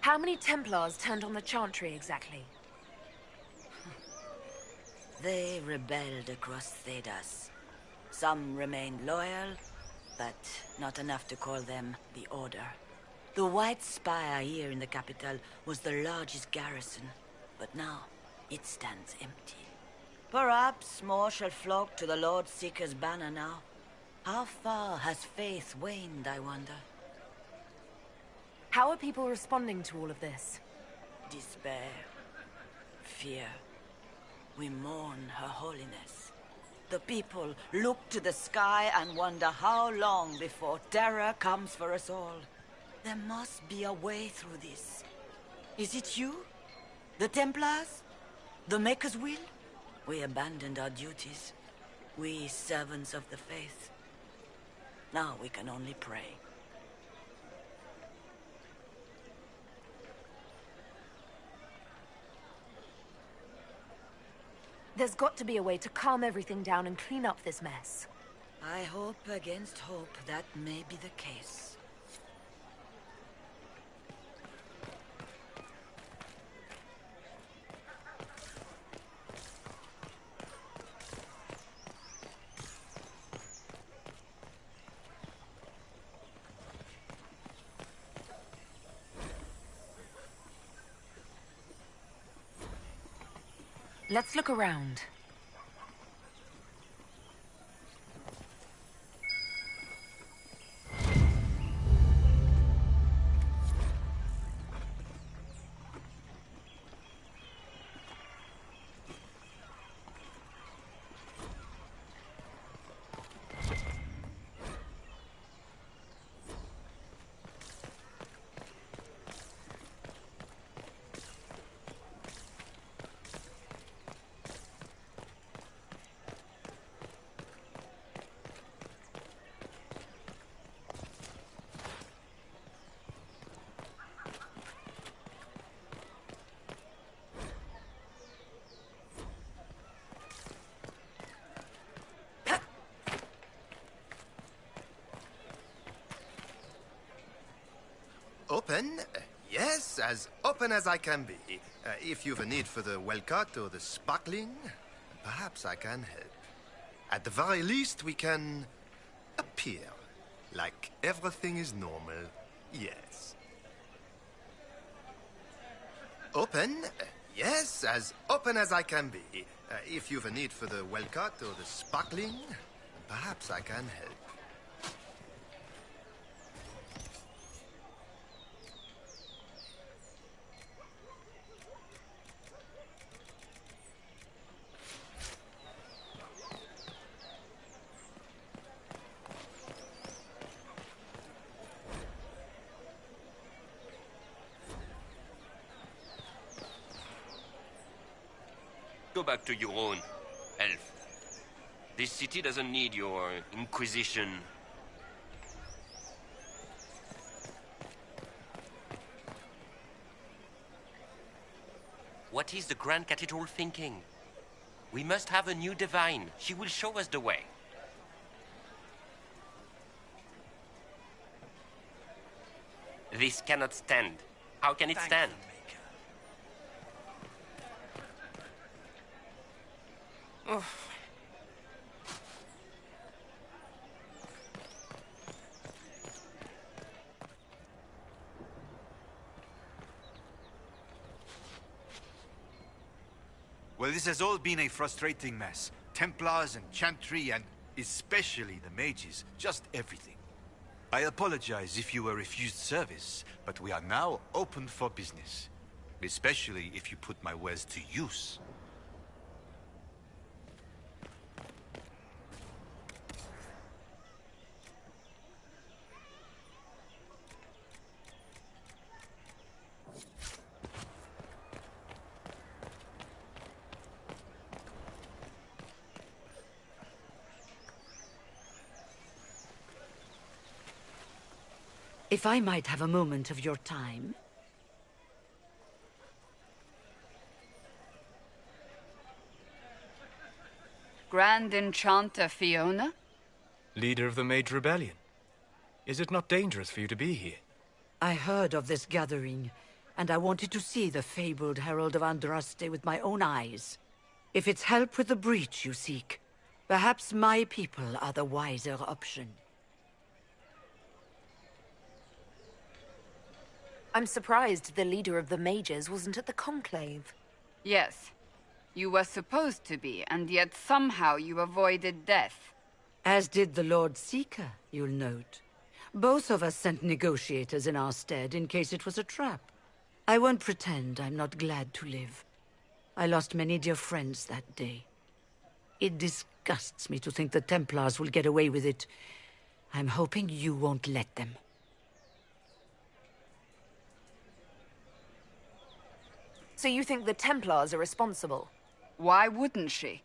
How many Templars turned on the Chantry exactly? They rebelled across Thedas. Some remained loyal, but not enough to call them the Order. The White Spire here in the capital was the largest garrison, but now it stands empty. Perhaps more shall flock to the Lord Seeker's banner now. How far has faith waned, I wonder? How are people responding to all of this? Despair. Fear. We mourn Her Holiness. The people look to the sky and wonder how long before terror comes for us all. There must be a way through this. Is it you? The Templars? The Maker's will? We abandoned our duties. We servants of the faith. Now we can only pray. There's got to be a way to calm everything down and clean up this mess. I hope against hope that may be the case. Let's look around. Open? Yes, as open as I can be. If you've a need for the well-cut or the sparkling, perhaps I can help. At the very least, we can appear like everything is normal. Yes. Open? Yes, as open as I can be. If you've a need for the well-cut or the sparkling, perhaps I can help. Go back to your own, elf. This city doesn't need your Inquisition. What is the Grand Cathedral thinking? We must have a new divine. She will show us the way. This cannot stand. How can it stand? Oh. Well, this has all been a frustrating mess. Templars and Chantry and especially the mages. Just everything. I apologize if you were refused service, but we are now open for business. Especially if you put my wares to use. If I might have a moment of your time. Grand Enchanter Fiona? Leader of the Mage Rebellion. Is it not dangerous for you to be here? I heard of this gathering, and I wanted to see the fabled Herald of Andraste with my own eyes. If it's help with the breach you seek, perhaps my people are the wiser option. I'm surprised the leader of the mages wasn't at the conclave. Yes. You were supposed to be, and yet somehow you avoided death. As did the Lord Seeker, you'll note. Both of us sent negotiators in our stead in case it was a trap. I won't pretend I'm not glad to live. I lost many dear friends that day. It disgusts me to think the Templars will get away with it. I'm hoping you won't let them. So you think the Templars are responsible? Why wouldn't she?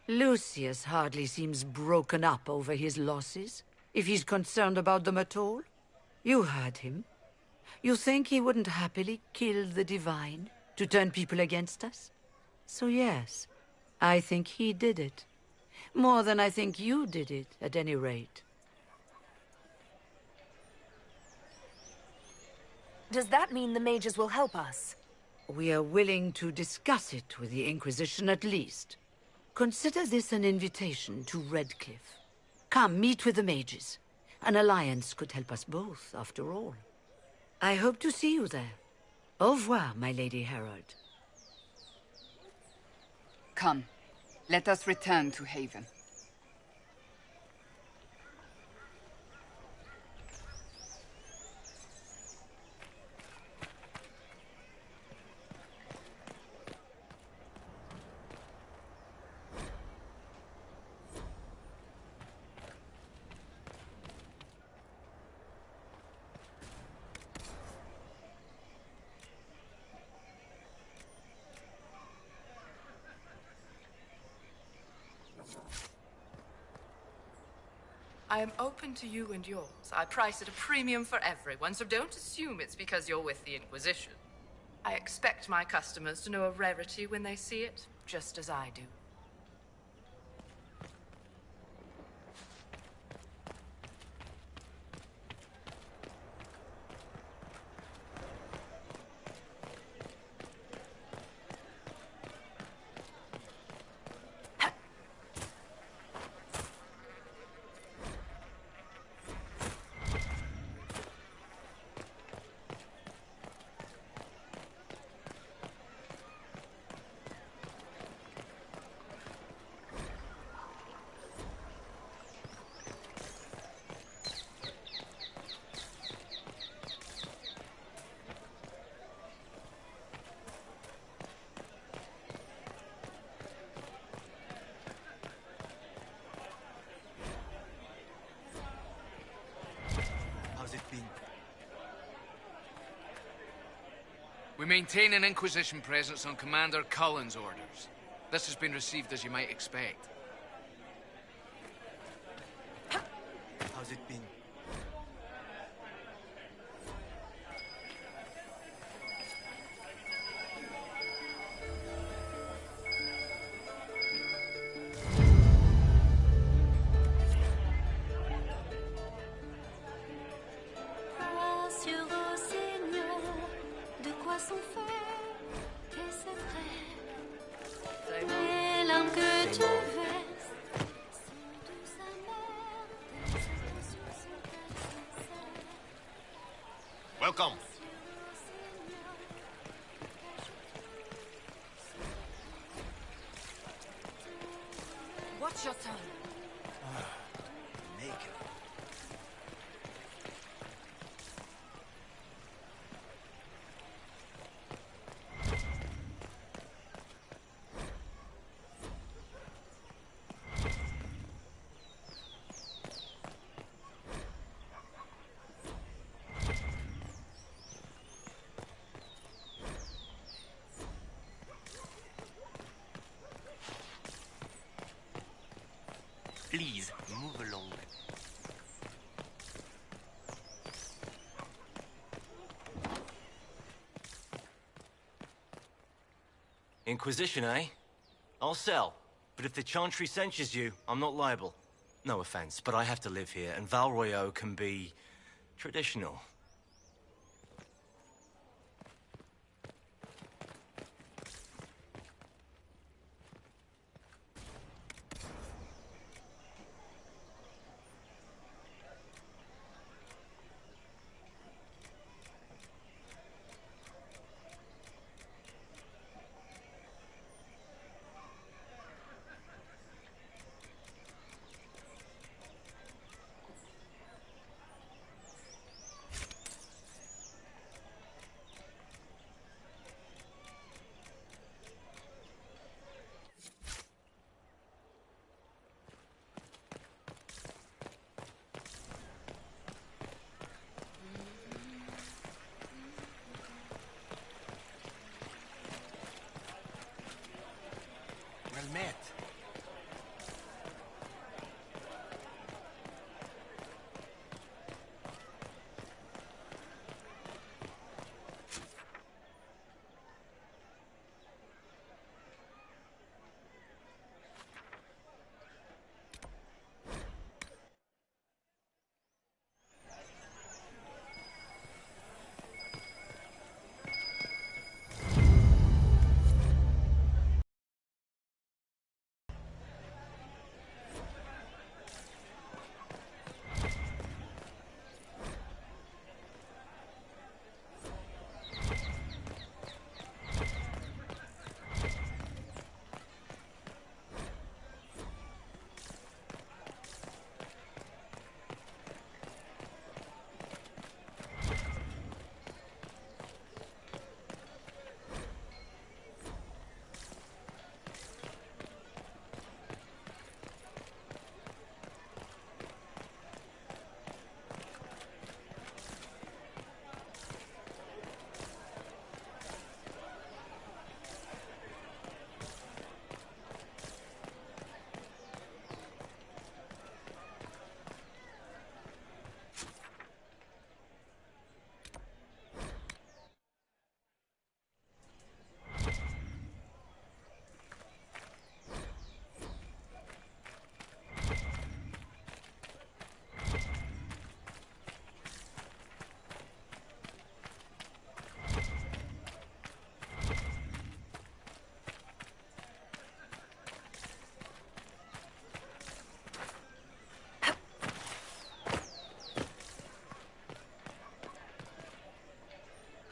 Lucius hardly seems broken up over his losses, if he's concerned about them at all. You heard him. You think he wouldn't happily kill the Divine to turn people against us? So yes, I think he did it. More than I think you did it, at any rate. Does that mean the mages will help us? We are willing to discuss it with the Inquisition at least. Consider this an invitation to Redcliffe. Come, meet with the mages. An alliance could help us both, after all. I hope to see you there. Au revoir, my Lady Herald. Come, let us return to Haven. I am open to you and yours. I price at a premium for everyone, so don't assume it's because you're with the Inquisition. I expect my customers to know a rarity when they see it, just as I do. We maintain an Inquisition presence on Commander Cullen's orders. This has been received as you might expect. How's it been? Welcome. Watch your tongue. Naked. Please, move along. Inquisition, eh? I'll sell. But if the Chantry censures you, I'm not liable. No offense, but I have to live here, and Val Royeaux can be traditional.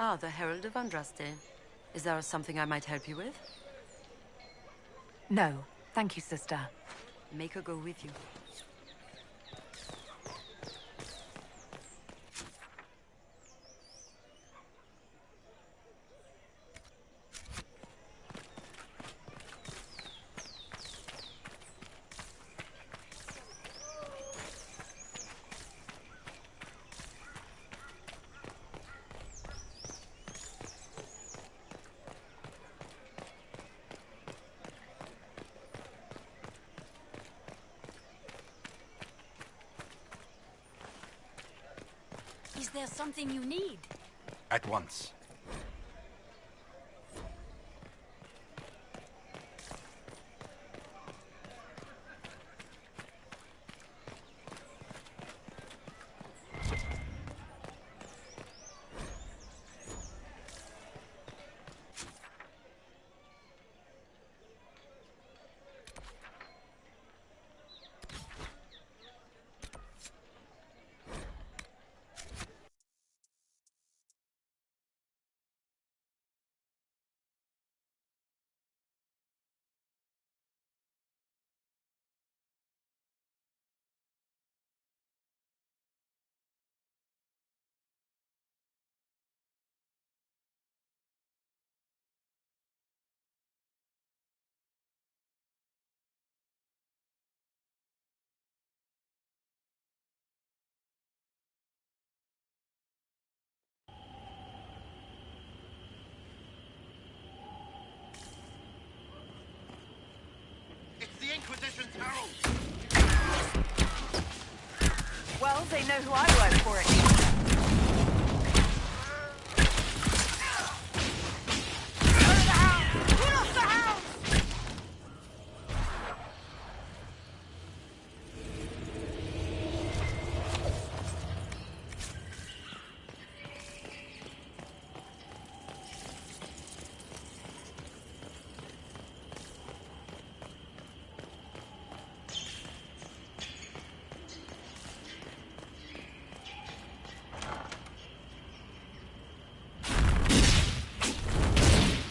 Ah, the Herald of Andraste. Is there something I might help you with? No, thank you, sister. Make her go with you. Is there something you need? At once. It's the Inquisition's herald! Well, they know who I work for at least.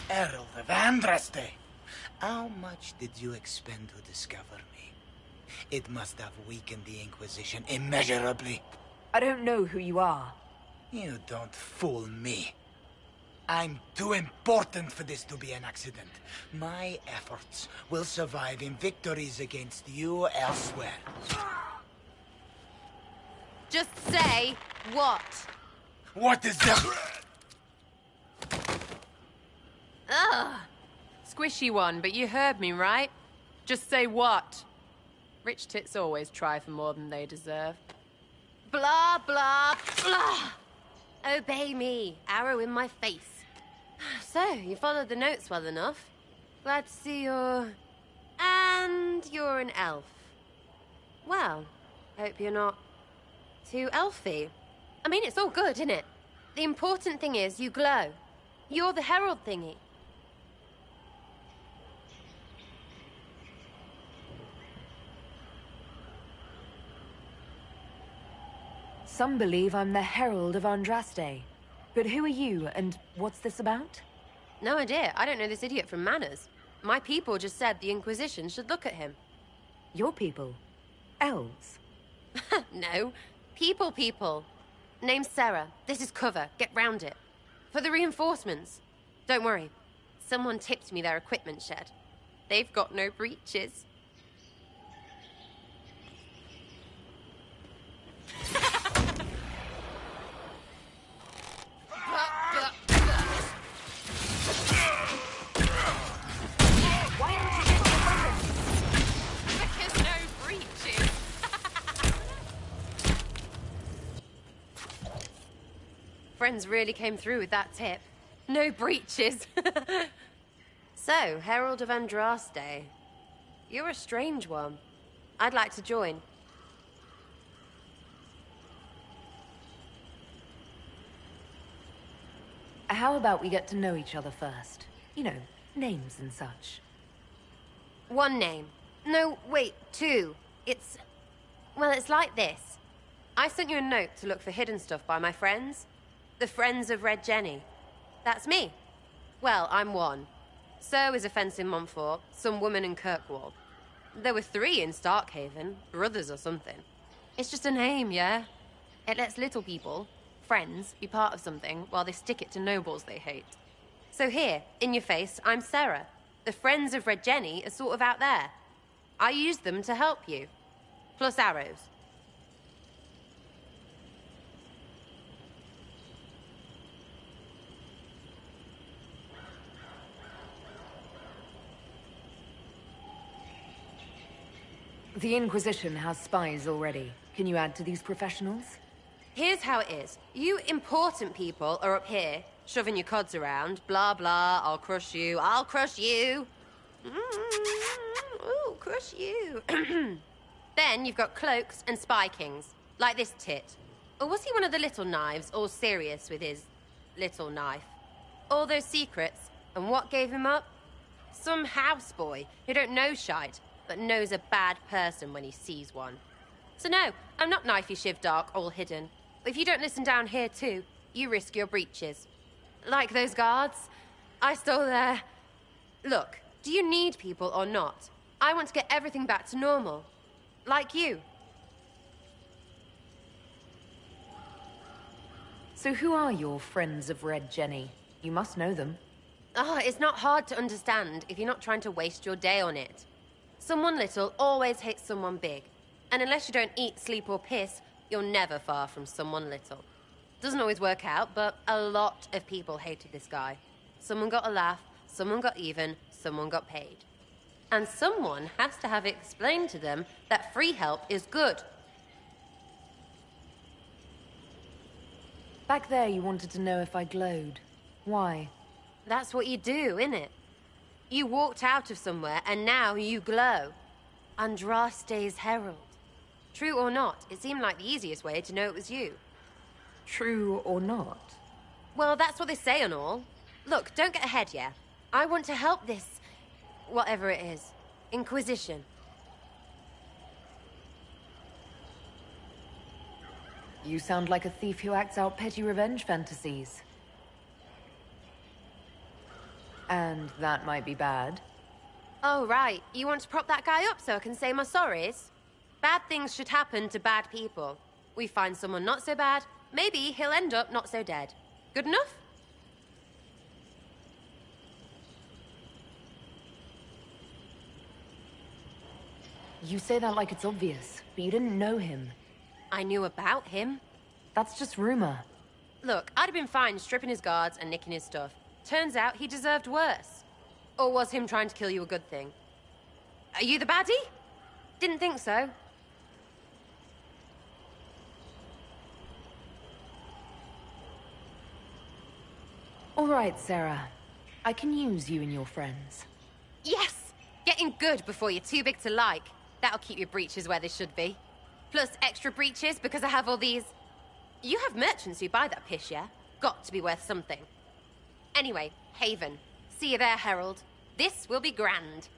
Herald of Andraste! How much did you expend to discover me? It must have weakened the Inquisition immeasurably. I don't know who you are. You don't fool me. I'm too important for this to be an accident. My efforts will survive in victories against you elsewhere. Just say what? What is that? Ugh. Squishy one, but you heard me, right? Just say what? Rich tits always try for more than they deserve. Blah, blah, blah. Obey me. Arrow in my face. So, you followed the notes well enough. Glad to see you're... And you're an elf. Well, hope you're not too elfy. I mean, it's all good, isn't it? The important thing is you glow. You're the herald thingy. Some believe I'm the Herald of Andraste. But who are you, and what's this about? No idea. I don't know this idiot from Manners. My people just said the Inquisition should look at him. Your people? Elves? No. People. Name's Sarah. This is cover. Get round it. For the reinforcements. Don't worry. Someone tipped me their equipment shed. They've got no breaches. Friends really came through with that tip. No breaches. So, Herald of Andraste. You're a strange one. I'd like to join. How about we get to know each other first? You know, names and such. One name. No, wait, two. Well, it's like this. I sent you a note to look for hidden stuff by my friends. The Friends of Red Jenny. That's me. Well, I'm one. So is a fence in Montfort, some woman in Kirkwall. There were 3 in Starkhaven, brothers or something. It's just a name, yeah? It lets little people, friends, be part of something while they stick it to nobles they hate. So here, in your face, I'm Sarah. The friends of Red Jenny are sort of out there. I use them to help you. Plus arrows. The Inquisition has spies already. Can you add to these professionals? Here's how it is. You important people are up here, shoving your cods around. Blah, blah, I'll crush you, I'll crush you. Ooh, crush you. Then you've got cloaks and spy kings, like this tit. Or was he one of the little knives, all serious with his little knife? All those secrets, and what gave him up? Some houseboy who don't know shite, but knows a bad person when he sees one. So no, I'm not knifey shiv dark, all hidden. If you don't listen down here too, you risk your breeches. Like those guards, I stole their... Look, do you need people or not? I want to get everything back to normal. Like you. So who are your friends of Red Jenny? You must know them. It's not hard to understand if you're not trying to waste your day on it. Someone little always hates someone big. And unless you don't eat, sleep, or piss, you're never far from someone little. Doesn't always work out, but a lot of people hated this guy. Someone got a laugh, someone got even, someone got paid. And someone has to have explained to them that free help is good. Back there you wanted to know if I glowed. Why? That's what you do, innit? You walked out of somewhere, and now you glow. Andraste's herald. True or not, it seemed like the easiest way to know it was you. True or not? Well, that's what they say and all. Look, don't get ahead, yeah? I want to help this... whatever it is. Inquisition. You sound like a thief who acts out petty revenge fantasies. And that might be bad. Oh, right. You want to prop that guy up so I can say my sorries? Bad things should happen to bad people. We find someone not so bad, maybe he'll end up not so dead. Good enough? You say that like it's obvious, but you didn't know him. I knew about him. That's just rumor. Look, I'd have been fine stripping his guards and nicking his stuff. Turns out he deserved worse. Or was him trying to kill you a good thing? Are you the baddie? Didn't think so. All right, Sarah. I can use you and your friends. Yes! Getting good before you're too big to like. That'll keep your breeches where they should be. Plus extra breeches because I have all these... You have merchants who buy that piss, yeah? Got to be worth something. Anyway, Haven. See you there, Herald. This will be grand.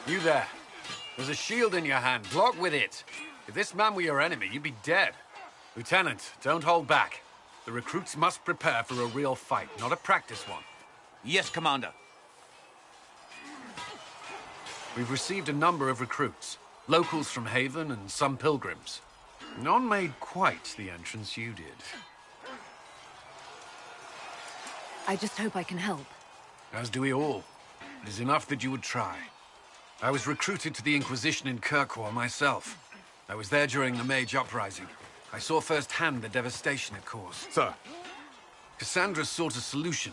You there. There's a shield in your hand. Block with it. If this man were your enemy, you'd be dead. Lieutenant, don't hold back. The recruits must prepare for a real fight, not a practice one. Yes, Commander. We've received a number of recruits. Locals from Haven and some pilgrims. None made quite the entrance you did. I just hope I can help. As do we all. It is enough that you would try. I was recruited to the Inquisition in Kirkwall myself. I was there during the Mage Uprising. I saw firsthand the devastation it caused. Sir. Cassandra sought a solution.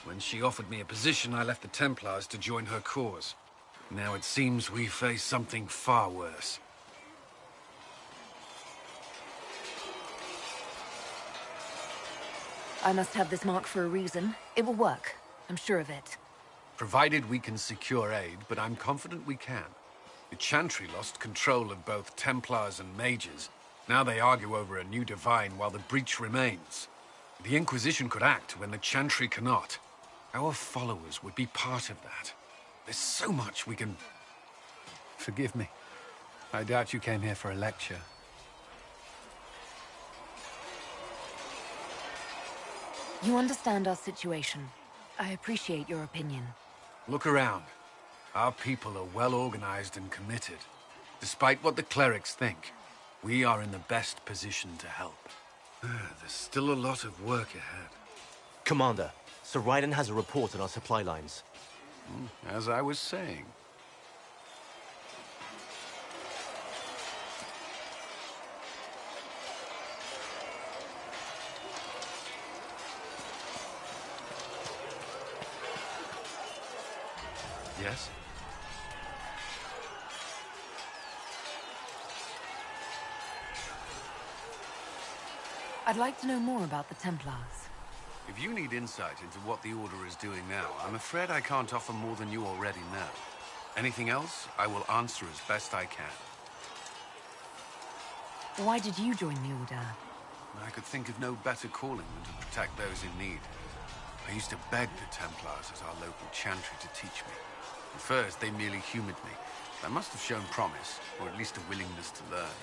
When she offered me a position, I left the Templars to join her cause. Now it seems we face something far worse. I must have this mark for a reason. It will work. I'm sure of it. Provided we can secure aid, but I'm confident we can. The Chantry lost control of both Templars and Mages. Now they argue over a new divine while the breach remains. The Inquisition could act when the Chantry cannot. Our followers would be part of that. There's so much we can... Forgive me. I doubt you came here for a lecture. You understand our situation. I appreciate your opinion. Look around. Our people are well organized and committed. Despite what the clerics think, we are in the best position to help. There's still a lot of work ahead. Commander, Sir Raiden has a report on our supply lines. As I was saying. Yes? I'd like to know more about the Templars. If you need insight into what the Order is doing now, I'm afraid I can't offer more than you already know. Anything else, I will answer as best I can. Why did you join the Order? I could think of no better calling than to protect those in need. I used to beg the Templars as our local chantry to teach me. At first, they merely humored me. I must have shown promise, or at least a willingness to learn.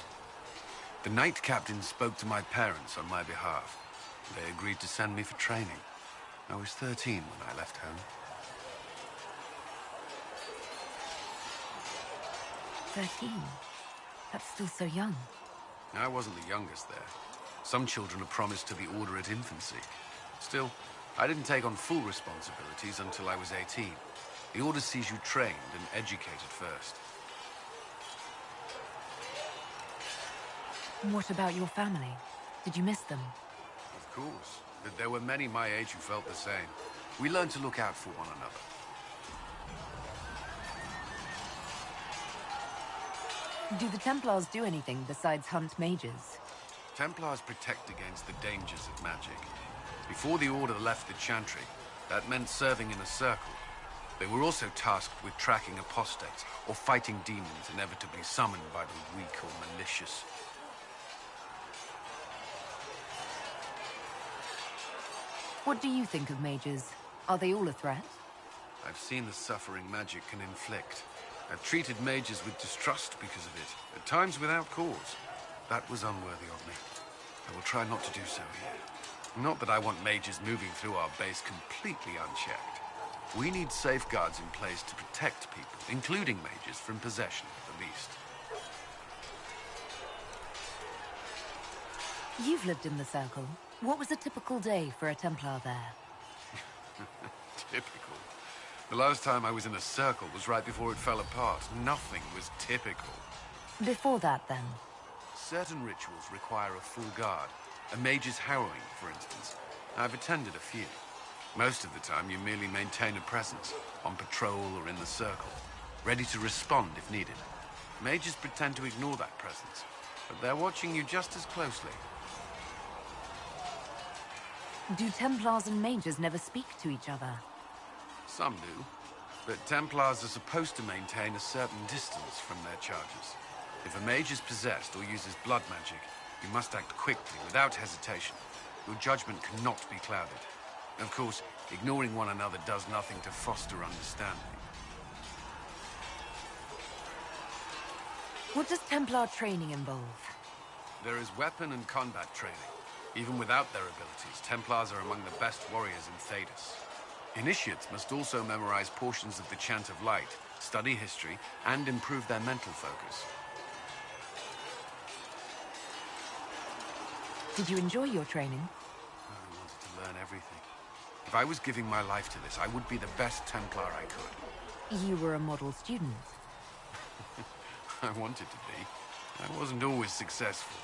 The Knight Captain spoke to my parents on my behalf. They agreed to send me for training. I was 13 when I left home. 13? That's still so young. I wasn't the youngest there. Some children are promised to the Order at infancy. Still, I didn't take on full responsibilities until I was 18. The Order sees you trained and educated first. What about your family? Did you miss them? Of course, but there were many my age who felt the same. We learned to look out for one another. Do the Templars do anything besides hunt mages? Templars protect against the dangers of magic. Before the Order left the Chantry, that meant serving in a circle. They were also tasked with tracking apostates or fighting demons inevitably summoned by the weak or malicious. What do you think of mages? Are they all a threat? I've seen the suffering magic can inflict. I've treated mages with distrust because of it, at times without cause. That was unworthy of me. I will try not to do so here. Not that I want mages moving through our base completely unchecked. We need safeguards in place to protect people, including mages, from possession, at the least. You've lived in the Circle. What was a typical day for a Templar there? Typical? The last time I was in a circle was right before it fell apart. Nothing was typical. Before that, then? Certain rituals require a full guard. A mage's harrowing, for instance. I've attended a few. Most of the time, you merely maintain a presence, on patrol or in the circle, ready to respond if needed. Mages pretend to ignore that presence, but they're watching you just as closely. Do Templars and mages never speak to each other? Some do, but Templars are supposed to maintain a certain distance from their charges. If a mage is possessed or uses blood magic, you must act quickly, without hesitation. Your judgment cannot be clouded. Of course, ignoring one another does nothing to foster understanding. What does Templar training involve? There is weapon and combat training. Even without their abilities, Templars are among the best warriors in Thedas. Initiates must also memorize portions of the Chant of Light, study history, and improve their mental focus. Did you enjoy your training? I wanted to learn everything. If I was giving my life to this, I would be the best Templar I could. You were a model student. I wanted to be. I wasn't always successful.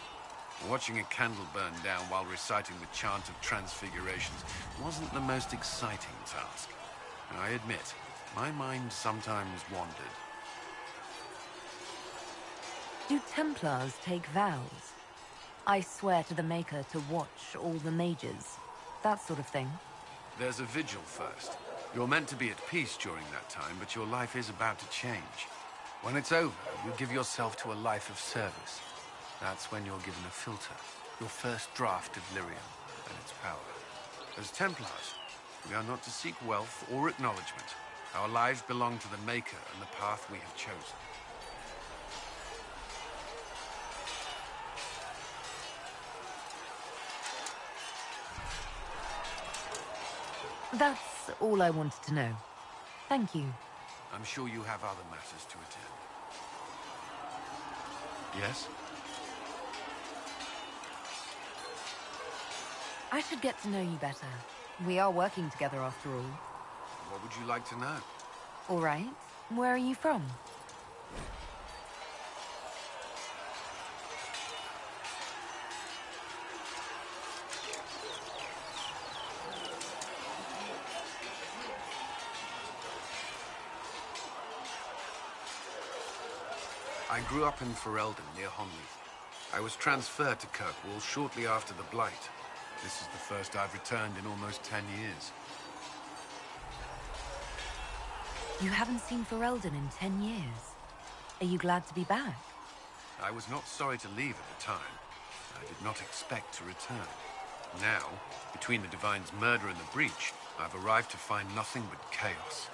Watching a candle burn down while reciting the Chant of Transfigurations wasn't the most exciting task. I admit, my mind sometimes wandered. Do Templars take vows? I swear to the Maker to watch all the mages. That sort of thing. There's a vigil first. You're meant to be at peace during that time, but your life is about to change. When it's over, you give yourself to a life of service. That's when you're given a filter, your first draft of Lyrium and its power. As Templars, we are not to seek wealth or acknowledgement. Our lives belong to the Maker and the path we have chosen. That's all I wanted to know. Thank you. I'm sure you have other matters to attend. Yes? I should get to know you better. We are working together after all. What would you like to know? All right. Where are you from? I grew up in Ferelden, near Honleath. I was transferred to Kirkwall shortly after the Blight. This is the first I've returned in almost 10 years. You haven't seen Ferelden in 10 years. Are you glad to be back? I was not sorry to leave at the time. I did not expect to return. Now, between the Divine's murder and the breach, I've arrived to find nothing but chaos.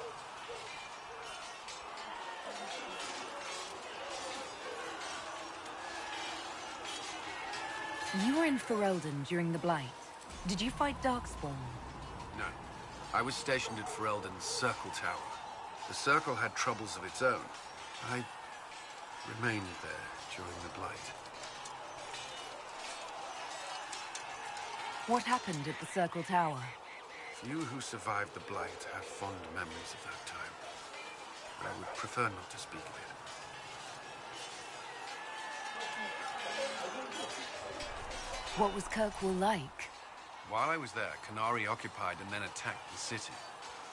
You were in Ferelden during the Blight. Did you fight Darkspawn? No. I was stationed at Ferelden's Circle Tower. The Circle had troubles of its own. I remained there during the Blight. What happened at the Circle Tower? Few who survived the Blight have fond memories of that time. I would prefer not to speak of it. What was Kirkwall like? While I was there, Canary occupied and then attacked the city.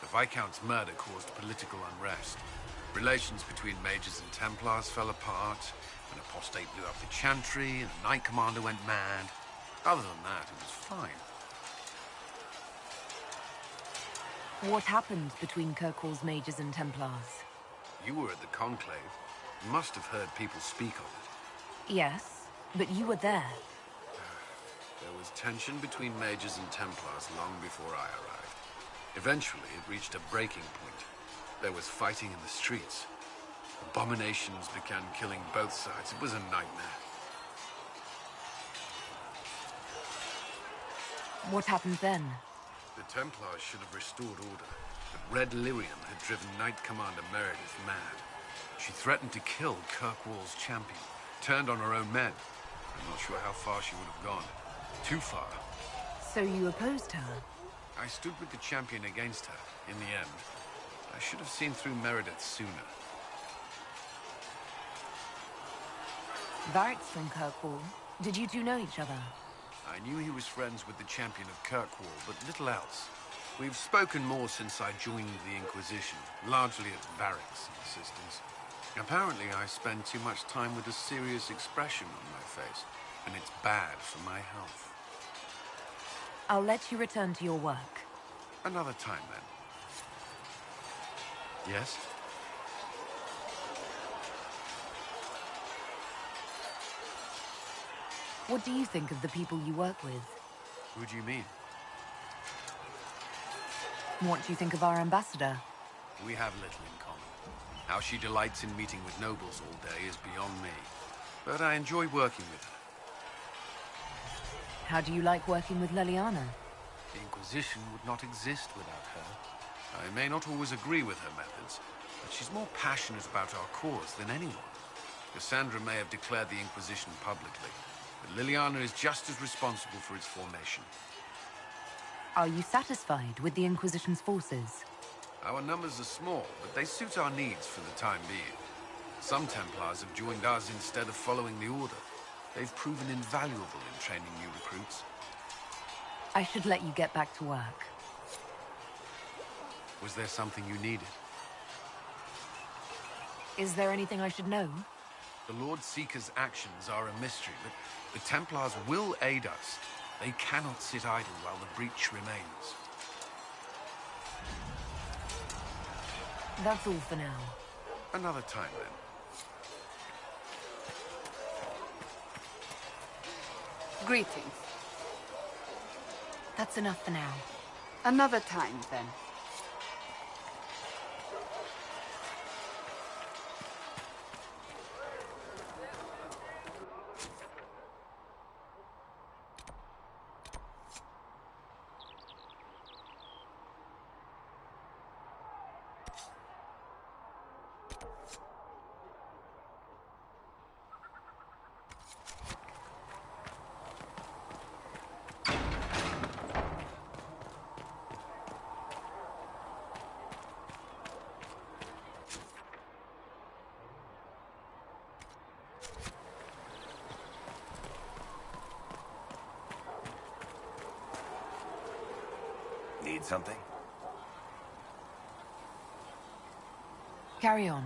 The Viscount's murder caused political unrest. Relations between mages and Templars fell apart. An apostate blew up the Chantry, and the Knight Commander went mad. Other than that, it was fine. What happened between Kirkwall's mages and Templars? You were at the Conclave. You must have heard people speak of it. Yes, but you were there. There was tension between mages and Templars long before I arrived. Eventually, it reached a breaking point. There was fighting in the streets. Abominations began killing both sides. It was a nightmare. What happened then? The Templars should have restored order, but Red Lyrium had driven Knight Commander Meredith mad. She threatened to kill Kirkwall's champion, turned on her own men. I'm not sure how far she would have gone. Too far. So you opposed her? I stood with the champion against her, in the end. I should have seen through Meredith sooner. Varric's from Kirkwall. Did you two know each other? I knew he was friends with the champion of Kirkwall, but little else. We've spoken more since I joined the Inquisition, largely at Varric's insistence. Apparently, I spend too much time with a serious expression on my face, and it's bad for my health. I'll let you return to your work. Another time, then. Yes? What do you think of the people you work with? Who do you mean? What do you think of our ambassador? We have little in common. How she delights in meeting with nobles all day is beyond me. But I enjoy working with her. How do you like working with Leliana? The Inquisition would not exist without her. I may not always agree with her methods, but she's more passionate about our cause than anyone. Cassandra may have declared the Inquisition publicly, but Leliana is just as responsible for its formation. Are you satisfied with the Inquisition's forces? Our numbers are small, but they suit our needs for the time being. Some Templars have joined us instead of following the Order. They've proven invaluable in training new recruits. I should let you get back to work. Was there something you needed? Is there anything I should know? The Lord Seeker's actions are a mystery, but the Templars will aid us. They cannot sit idle while the breach remains. That's all for now. Another time, then. Greetings. That's enough for now. Another time, then. Need something? Carry on.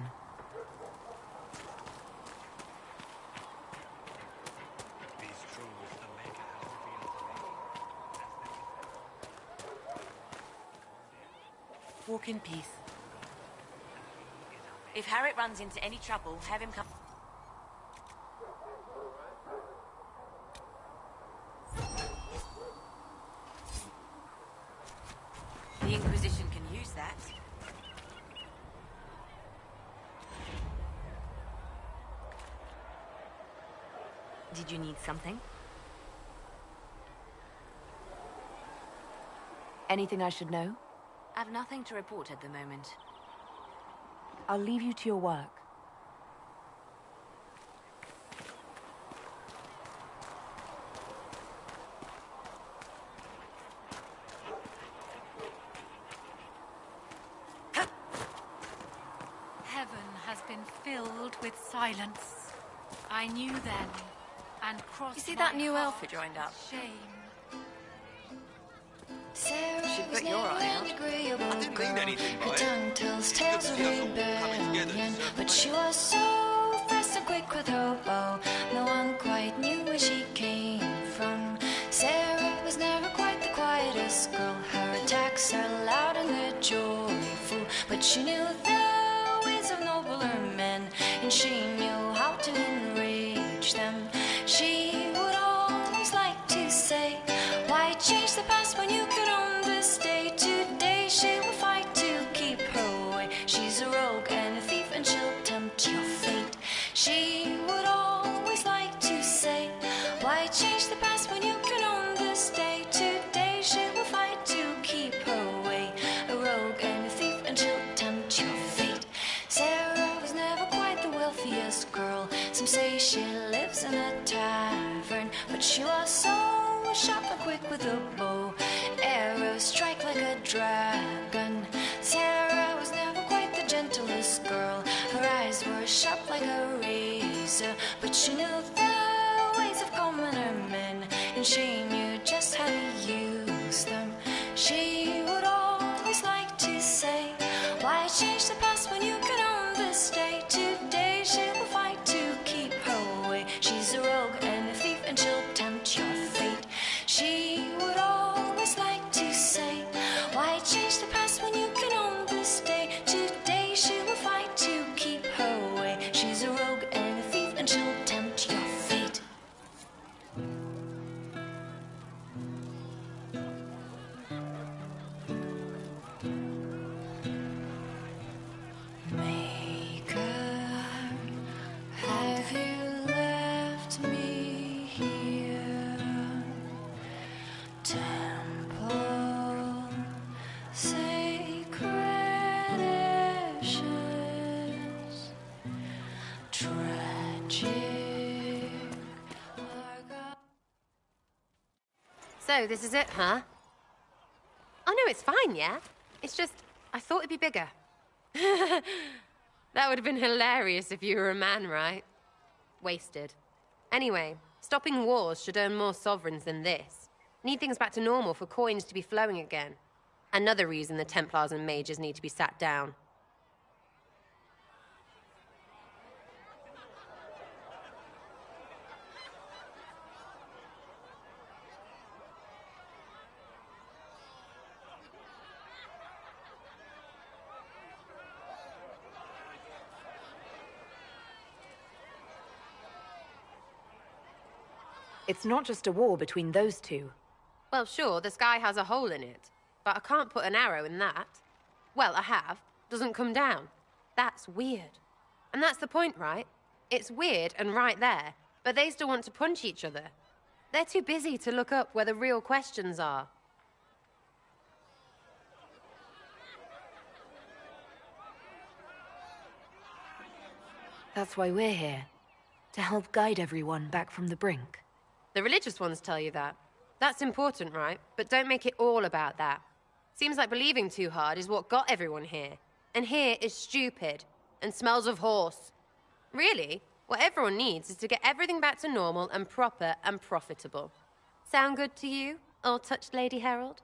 Walk in peace. If Harriet runs into any trouble, have him come. The Inquisition can use that. Did you need something? Anything I should know? I've nothing to report at the moment. I'll leave you to your work. Heaven has been filled with silence. I knew then, and crossed You see that my new heart elf who joined up? with shame. Should put your eye out. I didn't mean anything by Her it. tongue tells tales of Good to see us all coming together to rebellion, serve but the she was so fast and quick with her bow. No one quite knew where she came from. Sarah was never quite the quietest girl. Her attacks are loud and they're joyful, but she knew the ways of nobler men, and she knew how to enrage them. She would always like to say, "Why change the past when you could own this day? Today she will fight to keep her way. She's a rogue and a thief, and she'll tempt your fate." She would always like to say, "Why change the past when you can own this day? Today she will fight to keep her way. A rogue and a thief, and she'll tempt your fate." Sarah was never quite the wealthiest girl. Some say she lives in a tavern, but she was so sharp and quick with a bow. Arrows strike like a dragon. Sarah was never quite the gentlest girl. Her eyes were sharp like a razor, but she knew the ways of commoner men, and she knew just how to use them. She would always like to say, "Why change the past when you can own this day? Today she will fight to keep her way. She's a rogue and a thief, and she'll tempt your fate." She would always like to say, "Why change the past when you can own this day? Today she will fight to keep her way. She's a rogue and a thief, and she'll tempt your fate." tragic. So, this is it, huh? Oh no, it's fine, yeah? It's just, I thought it'd be bigger. That would have been hilarious if you were a man, right? Wasted. Anyway, stopping wars should earn more sovereigns than this. Need things back to normal for coins to be flowing again. Another reason the Templars and mages need to be sat down. It's not just a war between those two. Well, sure, the sky has a hole in it, but I can't put an arrow in that. Well, I have. Doesn't come down. That's weird. And that's the point, right? It's weird and right there, but they still want to punch each other. They're too busy to look up where the real questions are. That's why we're here. To help guide everyone back from the brink. The religious ones tell you that. That's important, right? But don't make it all about that. Seems like believing too hard is what got everyone here. And here is stupid and smells of horse. Really, what everyone needs is to get everything back to normal and proper and profitable. Sound good to you, all-touched Lady Herald?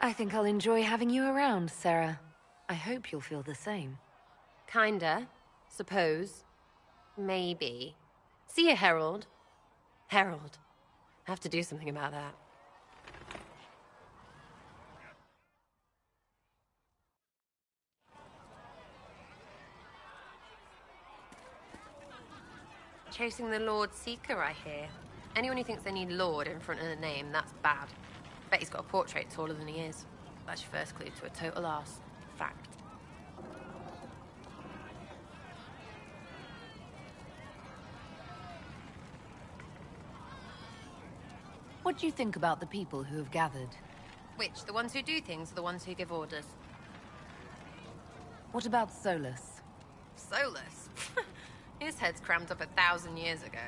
I think I'll enjoy having you around, Sarah. I hope you'll feel the same. Kinda. Suppose. Maybe. See you, Herald. Herald. I have to do something about that. Chasing the Lord Seeker, I hear. Anyone who thinks they need Lord in front of the name, that's bad. Bet he's got a portrait taller than he is. That's your first clue to a total arse. Fact. What do you think about the people who have gathered? Which, the ones who do things or the ones who give orders? What about Solus? Solus? His head's crammed up 1,000 years ago.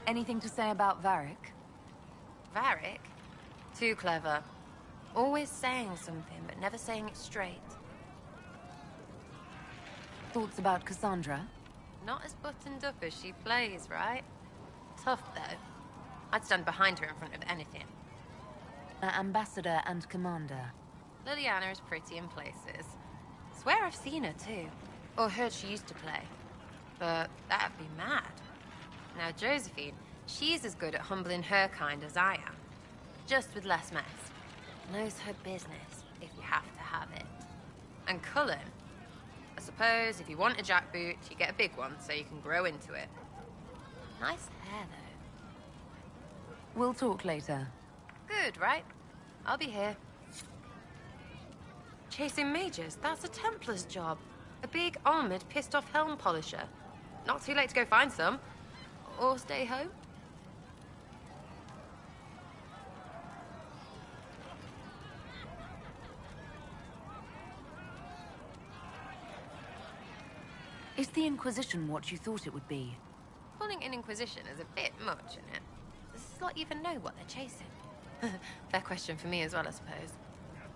Anything to say about Varric? Varric? Too clever. Always saying something, but never saying it straight. Thoughts about Cassandra? Not as buttoned up as she plays, right? Tough, though. I'd stand behind her in front of anything. Ambassador and commander. Liliana is pretty in places. Swear I've seen her, too. Or heard she used to play. But that'd be mad. Now, Josephine, she's as good at humbling her kind as I am. Just with less mess. Knows her business, if you have to have it. And Cullen, I suppose if you want a jackboot, you get a big one so you can grow into it. Nice hair, though. We'll talk later. Good, right? I'll be here. Chasing mages, that's a Templar's job. A big, armored, pissed-off helm polisher. Not too late to go find some. Or stay home. Is the Inquisition what you thought it would be? Calling an Inquisition is a bit much, isn't it? Does this lot even know what they're chasing? Fair question for me as well, I suppose.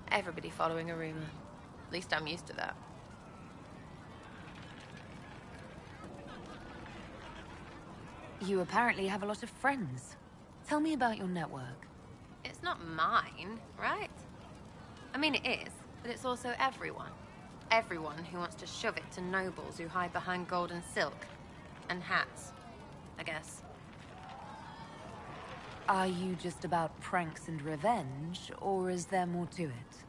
Everybody following a rumor. At least I'm used to that. You apparently have a lot of friends. Tell me about your network. It's not mine, right? I mean, it is, but it's also everyone. Everyone who wants to shove it to nobles who hide behind gold and silk. And hats, I guess. Are you just about pranks and revenge, or is there more to it?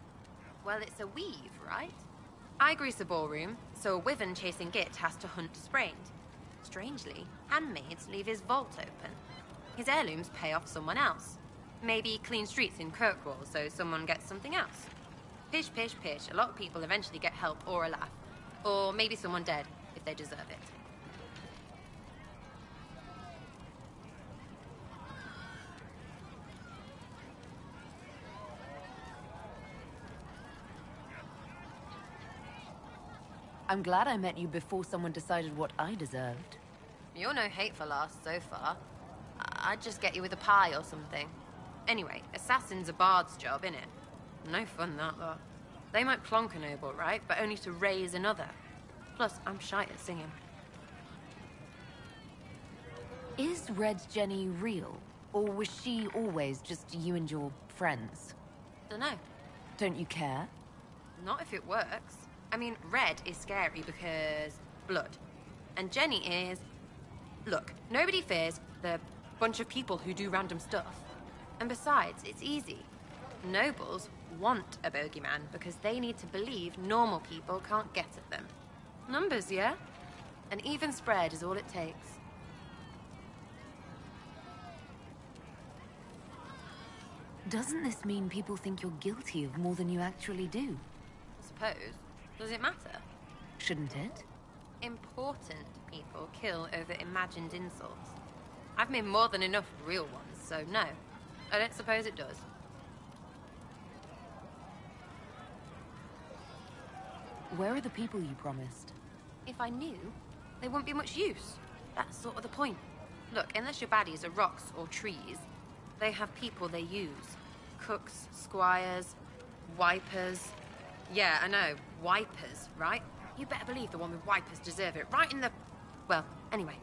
Well, it's a weave, right? I grease a ballroom, so a wyvern chasing Git has to hunt sprained. Strangely, handmaids leave his vault open. His heirlooms pay off someone else. Maybe clean streets in Kirkwall, so someone gets something else. Pish, pish, pish. A lot of people eventually get help or a laugh. Or maybe someone dead, if they deserve it. I'm glad I met you before someone decided what I deserved. You're no hateful ass so far. I'd just get you with a pie or something. Anyway, assassin's a bard's job, innit? No fun, that, though. They might plonk a noble, right? But only to raise another. Plus, I'm shite at singing. Is Red Jenny real? Or was she always just you and your friends? Dunno. Don't you care? Not if it works. I mean, Red is scary because blood. And Jenny is... Look, nobody fears the bunch of people who do random stuff. And besides, it's easy. Nobles want a bogeyman because they need to believe normal people can't get at them. Numbers, yeah? An even spread is all it takes. Doesn't this mean people think you're guilty of more than you actually do? I suppose. Does it matter? Shouldn't it? Important people kill over imagined insults. I've made more than enough real ones, so no. I don't suppose it does. Where are the people you promised? If I knew, they wouldn't be much use. That's sort of the point. Look, unless your baddies are rocks or trees, they have people they use. Cooks, squires, wipers. Yeah, I know, wipers, right? You better believe the one with wipers deserve it, right in the... Well, anyway.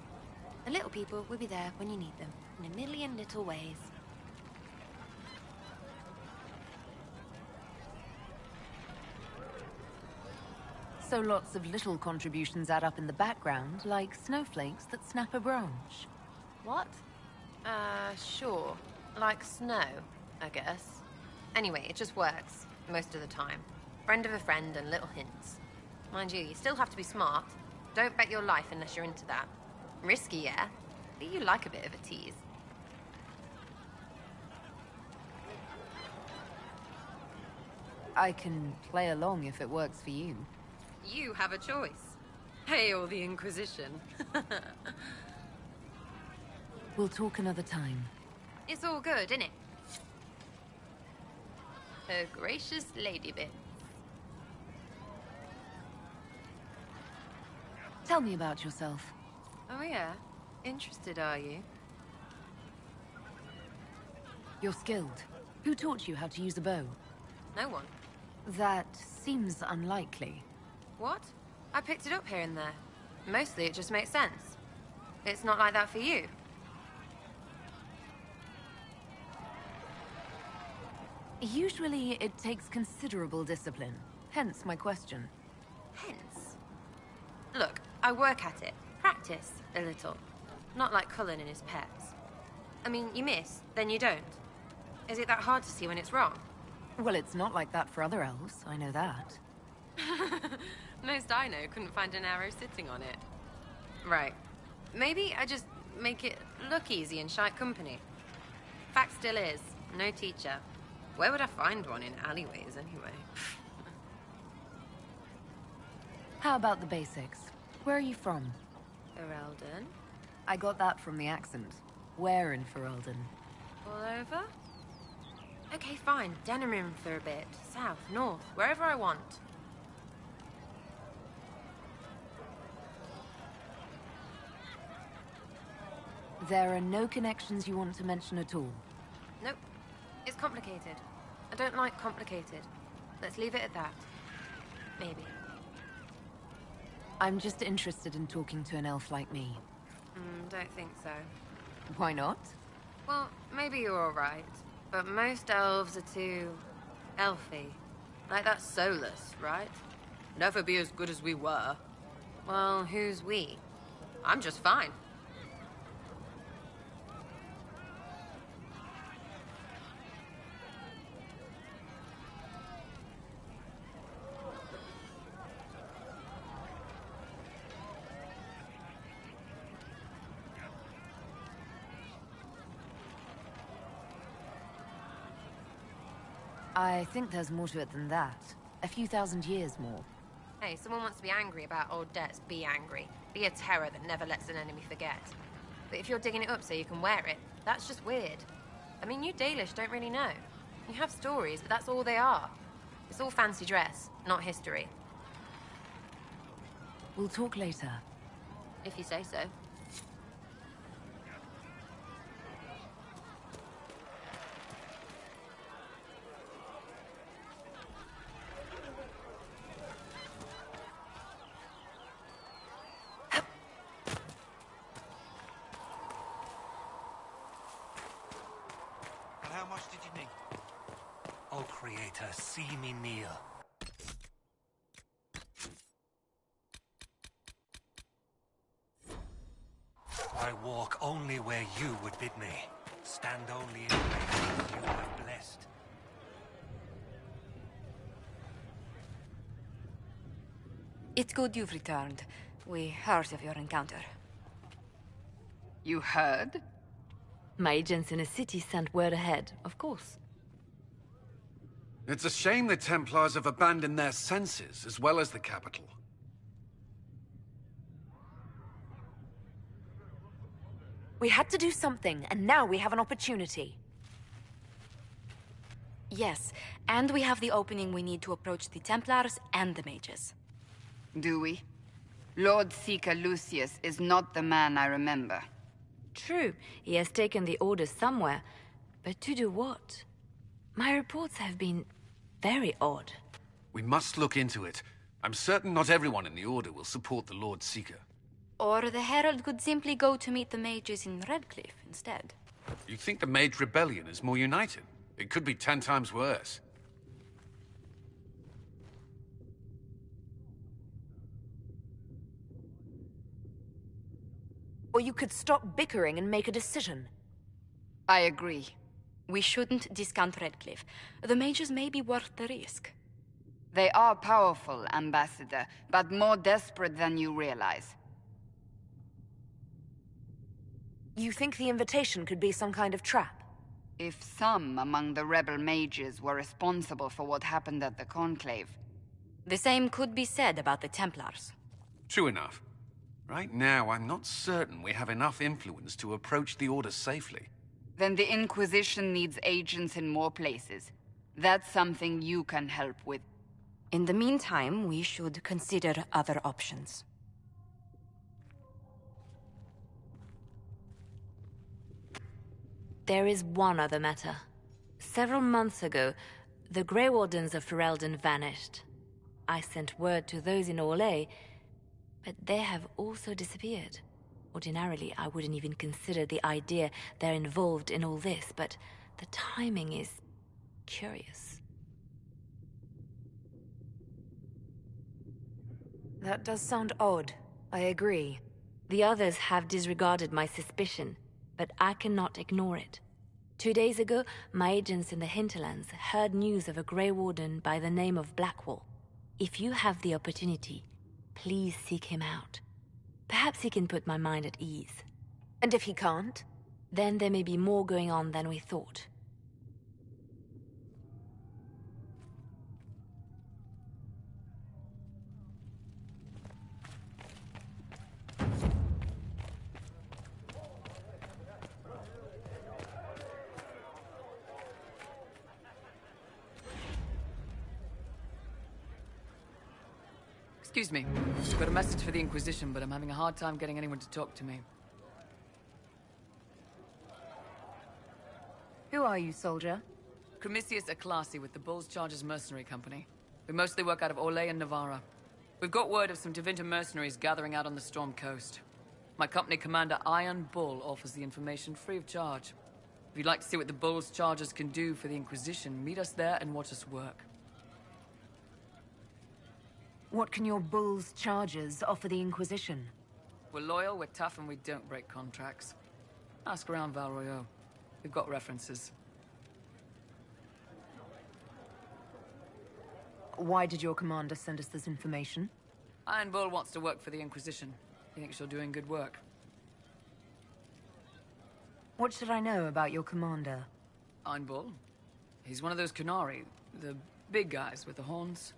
The little people will be there when you need them, in a million little ways. So lots of little contributions add up in the background, like snowflakes that snap a branch. What? Sure. Like snow, I guess. Anyway, it just works, most of the time. Friend of a friend and little hints. Mind you still have to be smart. Don't bet your life unless you're into that. Risky, yeah? But you like a bit of a tease. I can play along if it works for you. You have a choice. Hail the Inquisition. We'll talk another time. It's all good, innit? Her gracious lady bit. Tell me about yourself. Oh yeah? Interested, are you? You're skilled. Who taught you how to use a bow? No one. That seems unlikely. What? I picked it up here and there. Mostly it just makes sense. It's not like that for you. Usually it takes considerable discipline. Hence my question. Hence? Look, I work at it. Practice, a little. Not like Cullen and his pets. I mean, you miss, then you don't. Is it that hard to see when it's wrong? Well, it's not like that for other elves, I know that. Most I know couldn't find an arrow sitting on it. Right. Maybe I just make it look easy in shite company. Fact still is, no teacher. Where would I find one in alleyways, anyway? How about the basics? Where are you from? Ferelden? I got that from the accent. Where in Ferelden? All over? Okay, fine. Denerim for a bit. South, north, wherever I want. There are no connections you want to mention at all? Nope. It's complicated. I don't like complicated. Let's leave it at that. Maybe. I'm just interested in talking to an elf like me. Don't think so. Why not? Well, maybe you're alright. But most elves are too... elfy. Like that's soulless, right? Never be as good as we were. Well, who's we? I'm just fine. I think there's more to it than that. A few thousand years more. Hey, someone wants to be angry about old debts, be angry. Be a terror that never lets an enemy forget. But if you're digging it up so you can wear it, that's just weird. I mean, you Dalish don't really know. You have stories, but that's all they are. It's all fancy dress, not history. We'll talk later. If you say so. And how much did you need? O Creator, see me kneel. I walk only where you would bid me. Stand only in places you have blessed. It's good you've returned. We heard of your encounter. You heard? My agents in the city sent word ahead, of course. It's a shame the Templars have abandoned their senses, as well as the capital. We had to do something, and now we have an opportunity. Yes, and we have the opening we need to approach the Templars and the mages. Do we? Lord Seeker Lucius is not the man I remember. True, he has taken the orders somewhere, but to do what? My reports have been very odd. We must look into it. I'm certain not everyone in the Order will support the Lord Seeker. Or the Herald could simply go to meet the mages in Redcliffe instead. You think the Mage Rebellion is more united? It could be 10 times worse. Or you could stop bickering and make a decision. I agree. We shouldn't discount Redcliffe. The mages may be worth the risk. They are powerful, Ambassador, but more desperate than you realize. You think the invitation could be some kind of trap? If some among the rebel mages were responsible for what happened at the Conclave. The same could be said about the Templars. True enough. Right now, I'm not certain we have enough influence to approach the Order safely. Then the Inquisition needs agents in more places. That's something you can help with. In the meantime, we should consider other options. There is one other matter. Several months ago, the Grey Wardens of Ferelden vanished. I sent word to those in Orlais, but they have also disappeared. Ordinarily, I wouldn't even consider the idea they're involved in all this, but the timing is curious. That does sound odd. I agree. The others have disregarded my suspicion, but I cannot ignore it. 2 days ago, my agents in the hinterlands heard news of a Grey Warden by the name of Blackwall. If you have the opportunity, please seek him out. Perhaps he can put my mind at ease. And if he can't? Then there may be more going on than we thought. Excuse me. I've got a message for the Inquisition, but I'm having a hard time getting anyone to talk to me. Who are you, soldier? Cremisius Aclasi with the Bull's Chargers Mercenary Company. We mostly work out of Orlais and Navarra. We've got word of some Tevinter mercenaries gathering out on the Storm Coast. My company commander, Iron Bull, offers the information free of charge. If you'd like to see what the Bull's Chargers can do for the Inquisition, meet us there and watch us work. What can your Bull's Chargers offer the Inquisition? We're loyal, we're tough, and we don't break contracts. Ask around Val Royeaux. We've got references. Why did your commander send us this information? Iron Bull wants to work for the Inquisition. He thinks you're doing good work. What should I know about your commander? Iron Bull? He's one of those Kunari, the big guys with the horns.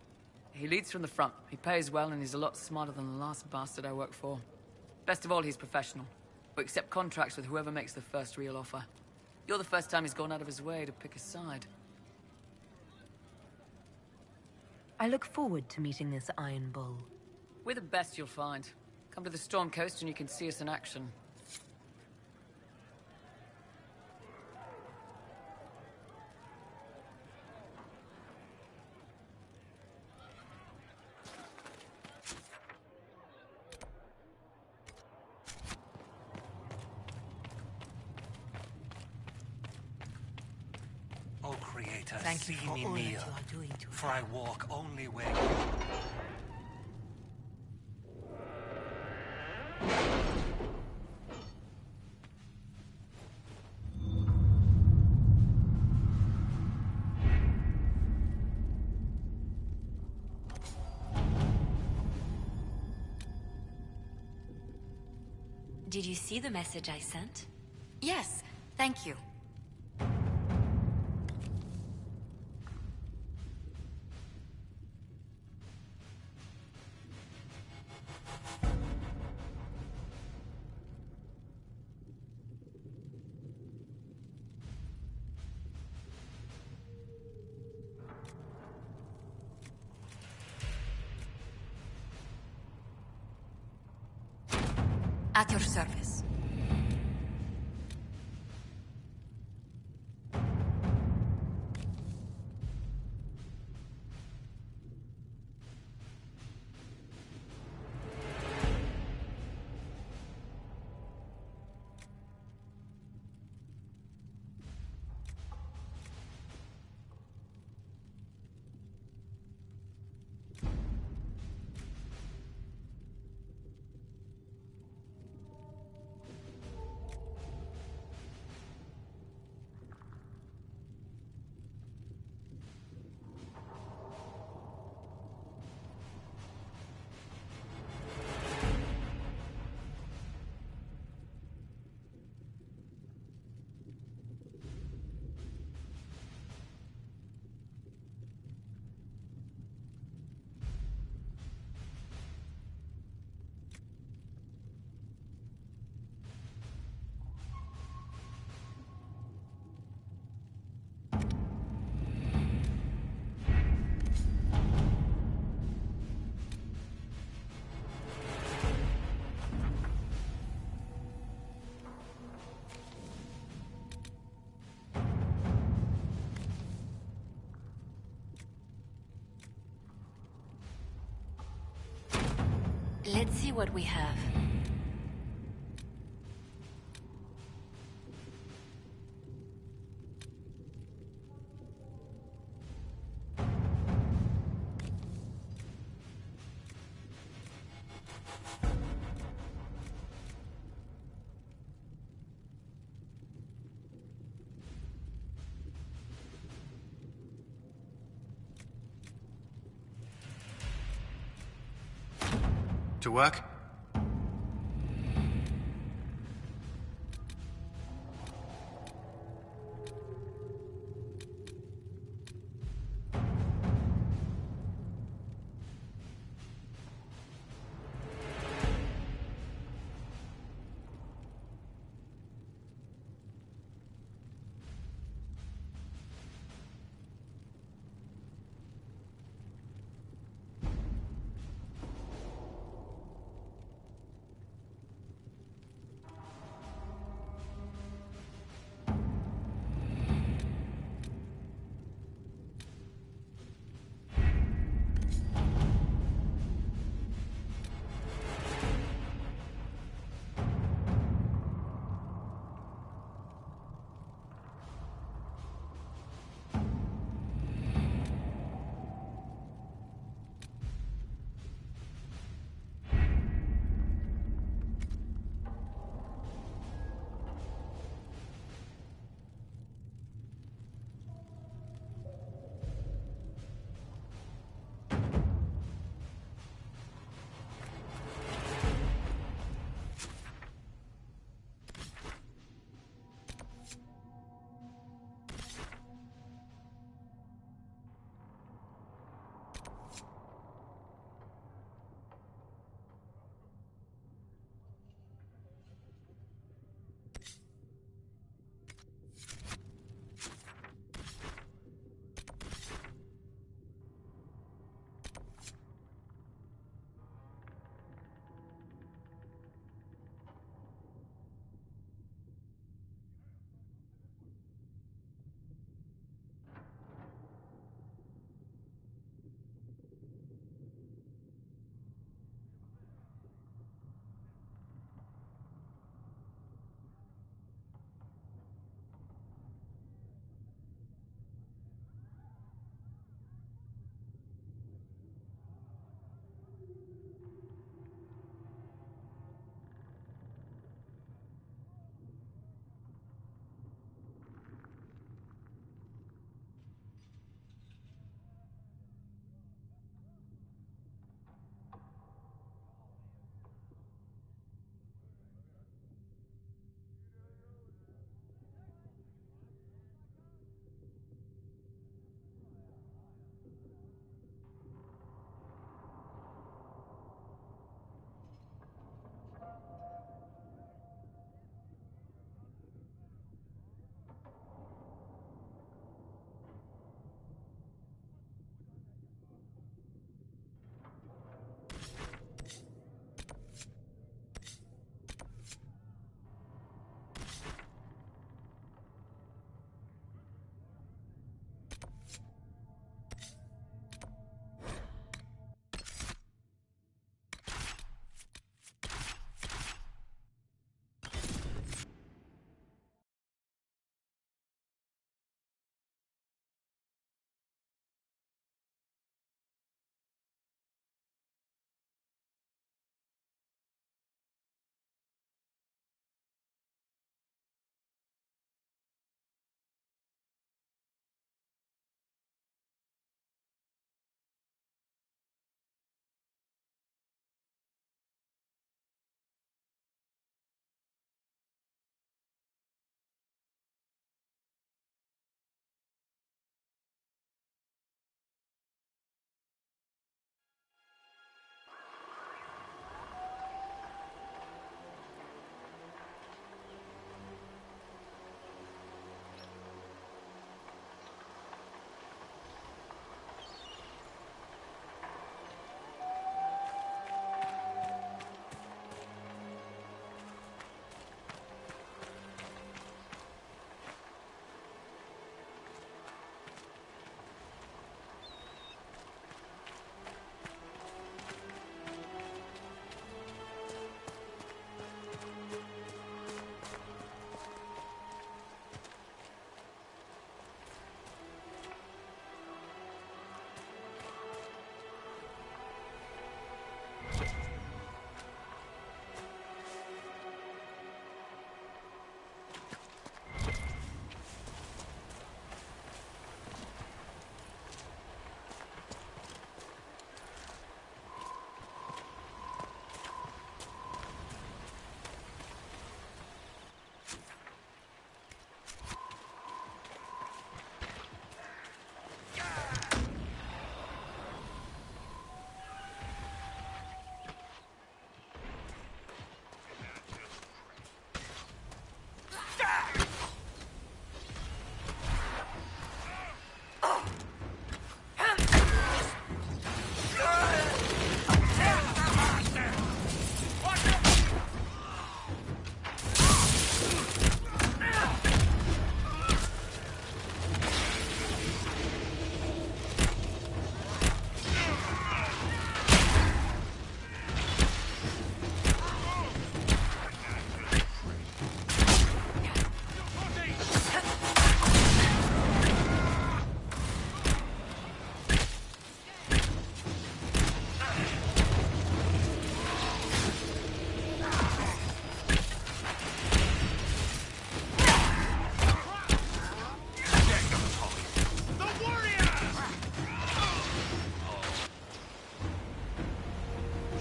He leads from the front. He pays well, and he's a lot smarter than the last bastard I worked for. Best of all, he's professional. We accept contracts with whoever makes the first real offer. You're the first time he's gone out of his way to pick a side. I look forward to meeting this Iron Bull. We're the best you'll find. Come to the Storm Coast and you can see us in action. O Creator, Thank you see for me all that near, you are doing to for I walk only where you... Did you see the message I sent? Yes, thank you. At your service. Let's see what we have. To work?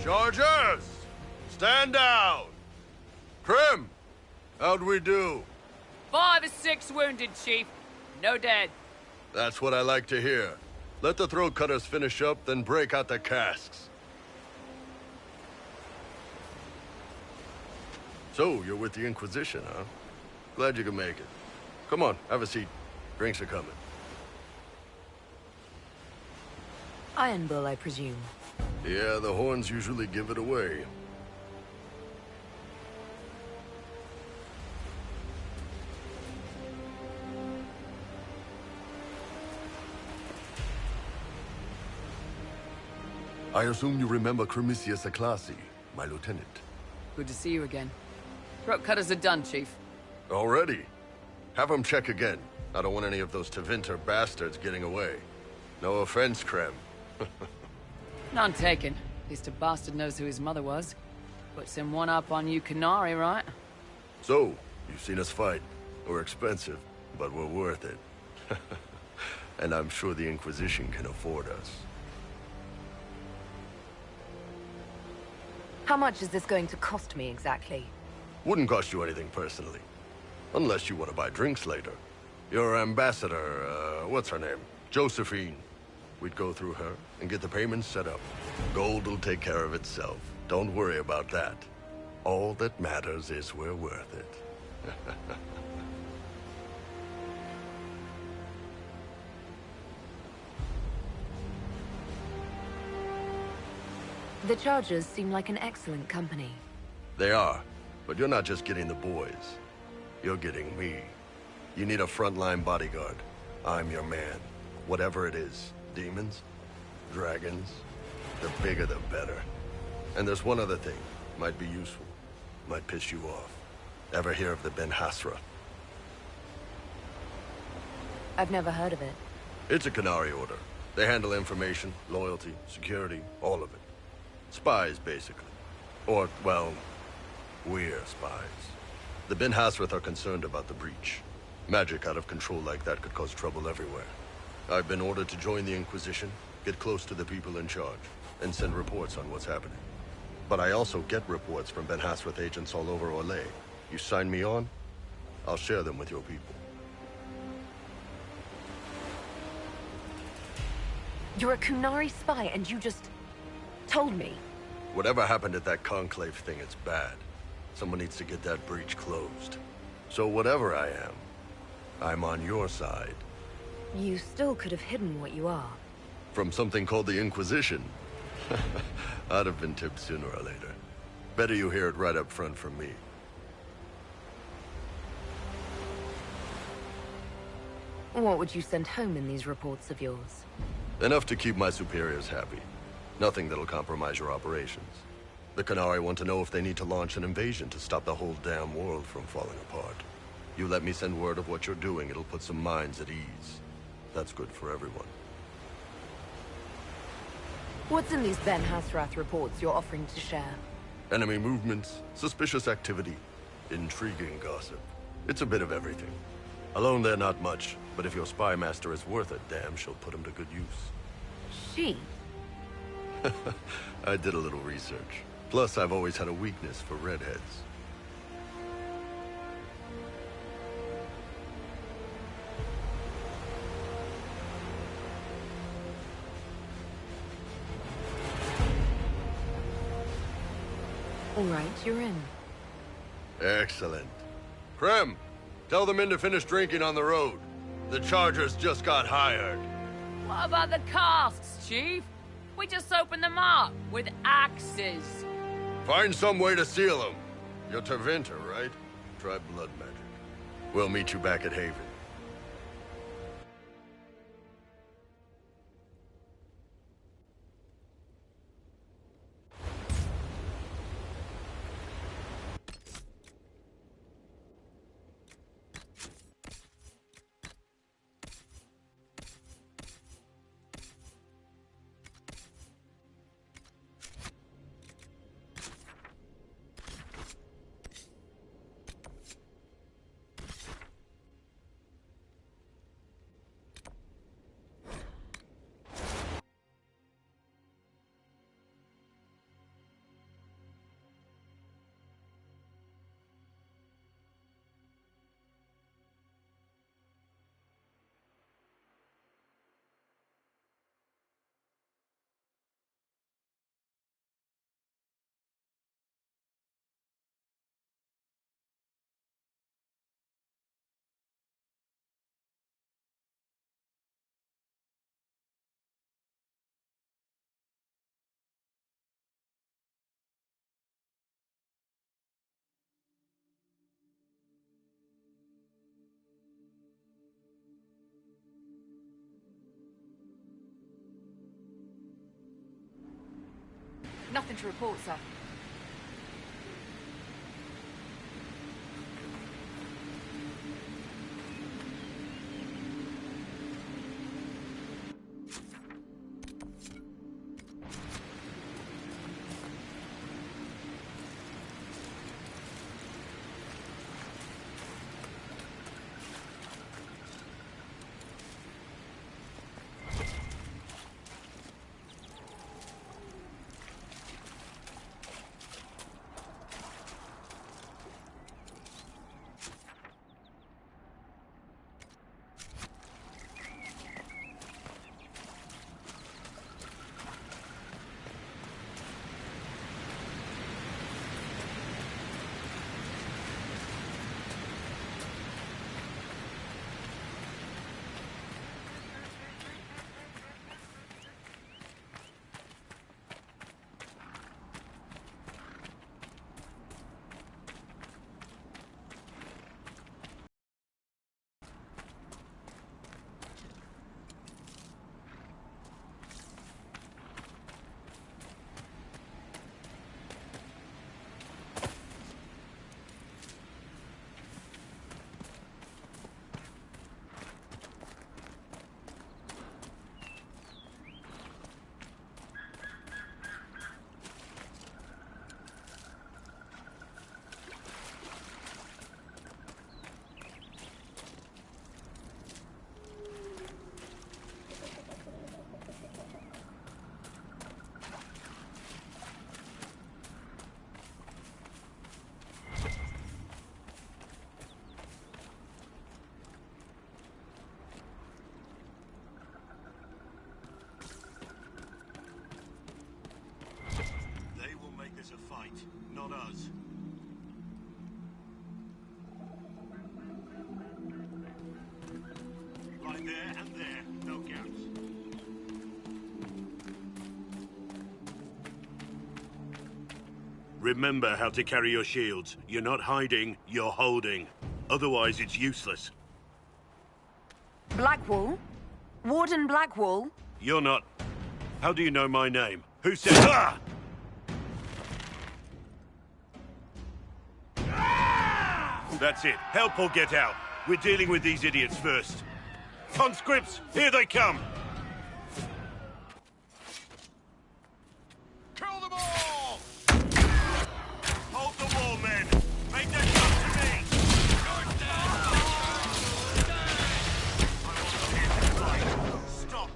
Chargers! Stand down! Krim! How'd we do? 5 or 6 wounded, Chief. No dead. That's what I like to hear. Let the throat cutters finish up, then break out the casks. So, you're with the Inquisition, huh? Glad you could make it. Come on, have a seat. Drinks are coming. Iron Bull, I presume. Yeah, the horns usually give it away. I assume you remember Cremisius Aclassi, my lieutenant. Good to see you again. Throat cutters are done, Chief. Already? Have them check again. I don't want any of those Tevinter bastards getting away. No offense, Krem. None taken. At least a bastard knows who his mother was. Puts him one up on you Canary, right? So, you've seen us fight. We're expensive, but we're worth it. And I'm sure the Inquisition can afford us. How much is this going to cost me exactly? Wouldn't cost you anything personally. Unless you want to buy drinks later. Your ambassador, what's her name? Josephine. We'd go through her and get the payments set up. Gold will take care of itself. Don't worry about that. All that matters is we're worth it. The Chargers seem like an excellent company. They are, but you're not just getting the boys. You're getting me. You need a frontline bodyguard. I'm your man. Whatever it is. Demons? Dragons? The bigger the better. And there's one other thing. Might be useful. Might piss you off. Ever hear of the Ben Hasra? I've never heard of it. It's a Canary order. They handle information, loyalty, security, all of it. Spies, basically. Or, well, we're spies. The Ben Hasrath are concerned about the breach. Magic out of control like that could cause trouble everywhere. I've been ordered to join the Inquisition, get close to the people in charge, and send reports on what's happening. But I also get reports from Ben Hasrath agents all over Orlais. You sign me on, I'll share them with your people. You're a Kunari spy and you just told me. Whatever happened at that conclave thing, it's bad. Someone needs to get that breach closed. So whatever I am, I'm on your side. You still could have hidden what you are. From something called the Inquisition. I'd have been tipped sooner or later. Better you hear it right up front from me. What would you send home in these reports of yours? Enough to keep my superiors happy. Nothing that'll compromise your operations. The Canary want to know if they need to launch an invasion to stop the whole damn world from falling apart. You let me send word of what you're doing, it'll put some minds at ease. That's good for everyone. What's in these Ben Hasrath reports you're offering to share? Enemy movements, suspicious activity, intriguing gossip. It's a bit of everything. Alone they're not much, but if your spy master is worth a damn, she'll put him to good use. She? I did a little research. Plus, I've always had a weakness for redheads. All right, you're in. Excellent. Krem, tell the men to finish drinking on the road. The Chargers just got hired. What about the casks, Chief? We just opened them up with axes. Find some way to seal them. You're Tevinter, right? Try blood magic. We'll meet you back at Haven. Nothing to report, sir. There's a fight, not us. Right there and there, no gaps. Remember how to carry your shields. You're not hiding, you're holding. Otherwise, it's useless. Blackwall? Warden Blackwall? You're not... How do you know my name? Who said... Ah! That's it. Help or get out. We're dealing with these idiots first. Conscripts, here they come! Kill them all! Hold the wall, men! Make them come to me! Stop!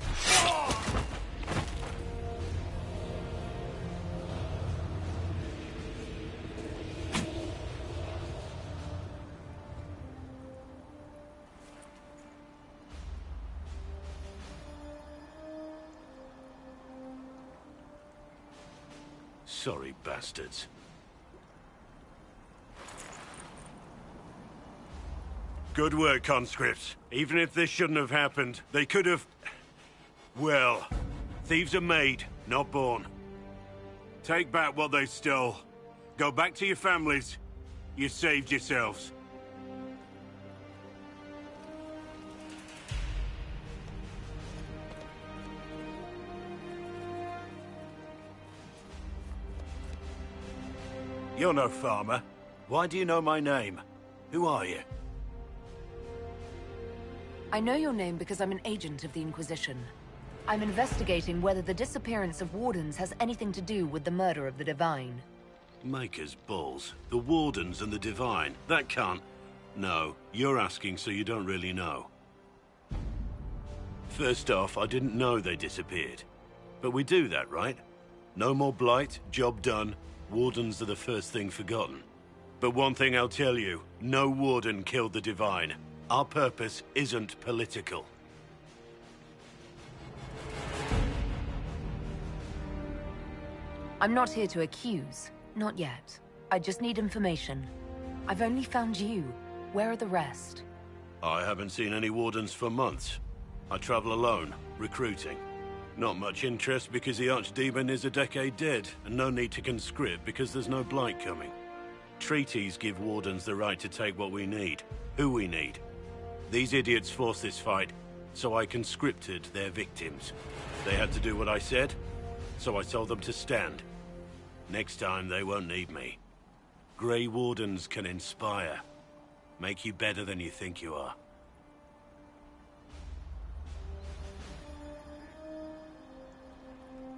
Sorry, bastards. Good work, conscripts. Even if this shouldn't have happened, they could have... Well, thieves are made, not born. Take back what they stole. Go back to your families. You saved yourselves. You're no farmer. Why do you know my name? Who are you? I know your name because I'm an agent of the Inquisition. I'm investigating whether the disappearance of Wardens has anything to do with the murder of the Divine. Maker's balls. The Wardens and the Divine. That can't... No, you're asking so you don't really know. First off, I didn't know they disappeared. But we do that, right? No more blight, job done. Wardens are the first thing forgotten. But one thing I'll tell you, no Warden killed the Divine. Our purpose isn't political. I'm not here to accuse. Not yet. I just need information. I've only found you. Where are the rest? I haven't seen any Wardens for months. I travel alone, recruiting. Not much interest because the Archdemon is a decade dead, and no need to conscript because there's no blight coming. Treaties give Wardens the right to take what we need, who we need. These idiots forced this fight, so I conscripted their victims. They had to do what I said, so I told them to stand. Next time, they won't need me. Grey Wardens can inspire. Make you better than you think you are.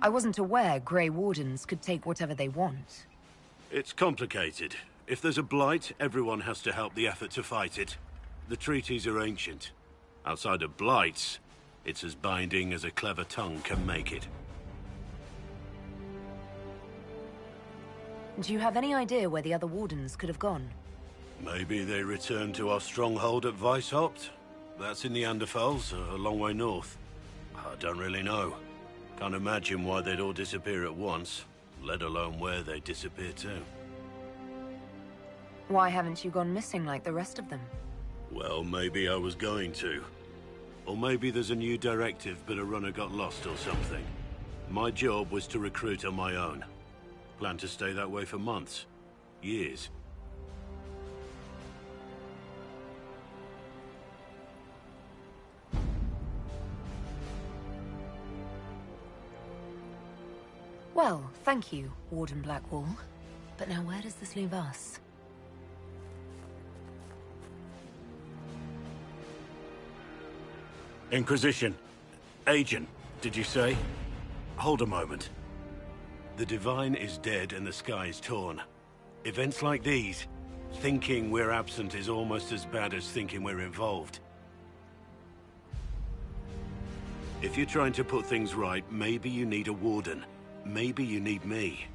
I wasn't aware Grey Wardens could take whatever they want. It's complicated. If there's a blight, everyone has to help the effort to fight it. The treaties are ancient. Outside of blights, it's as binding as a clever tongue can make it. Do you have any idea where the other Wardens could have gone? Maybe they returned to our stronghold at Weishaupt? That's in the Anderfels, a long way north. I don't really know. Can't imagine why they'd all disappear at once, let alone where they'd disappear to. Why haven't you gone missing like the rest of them? Well, maybe I was going to. Or maybe there's a new directive but a runner got lost or something. My job was to recruit on my own. Plan to stay that way for months. Years. Well, thank you, Warden Blackwall. But now where does this leave us? Inquisition. Agent, did you say? Hold a moment. The Divine is dead and the sky is torn. Events like these, thinking we're absent is almost as bad as thinking we're involved. If you're trying to put things right, maybe you need a warden. Maybe you need me.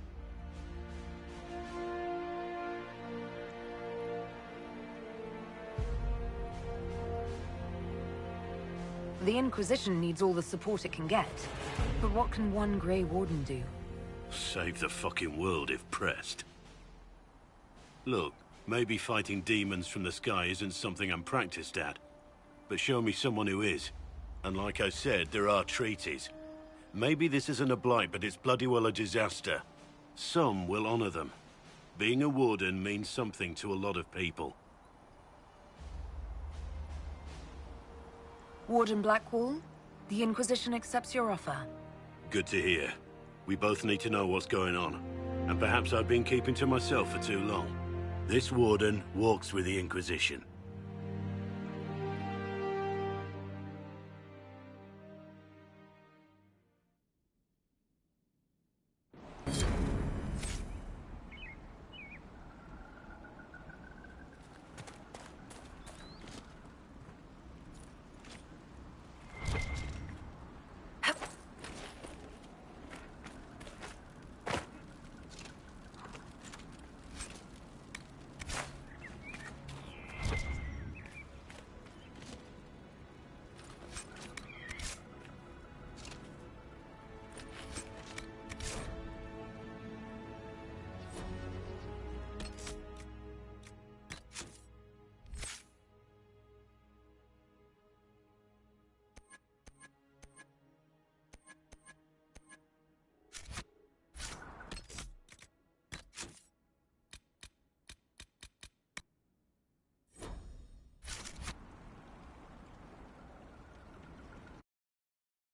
The Inquisition needs all the support it can get. But what can one Grey Warden do? Save the fucking world if pressed. Look, maybe fighting demons from the sky isn't something I'm practiced at. But show me someone who is. And like I said, there are treaties. Maybe this isn't a blight, but it's bloody well a disaster. Some will honor them. Being a warden means something to a lot of people. Warden Blackwall, the Inquisition accepts your offer. Good to hear. We both need to know what's going on. And perhaps I've been keeping to myself for too long. This warden walks with the Inquisition.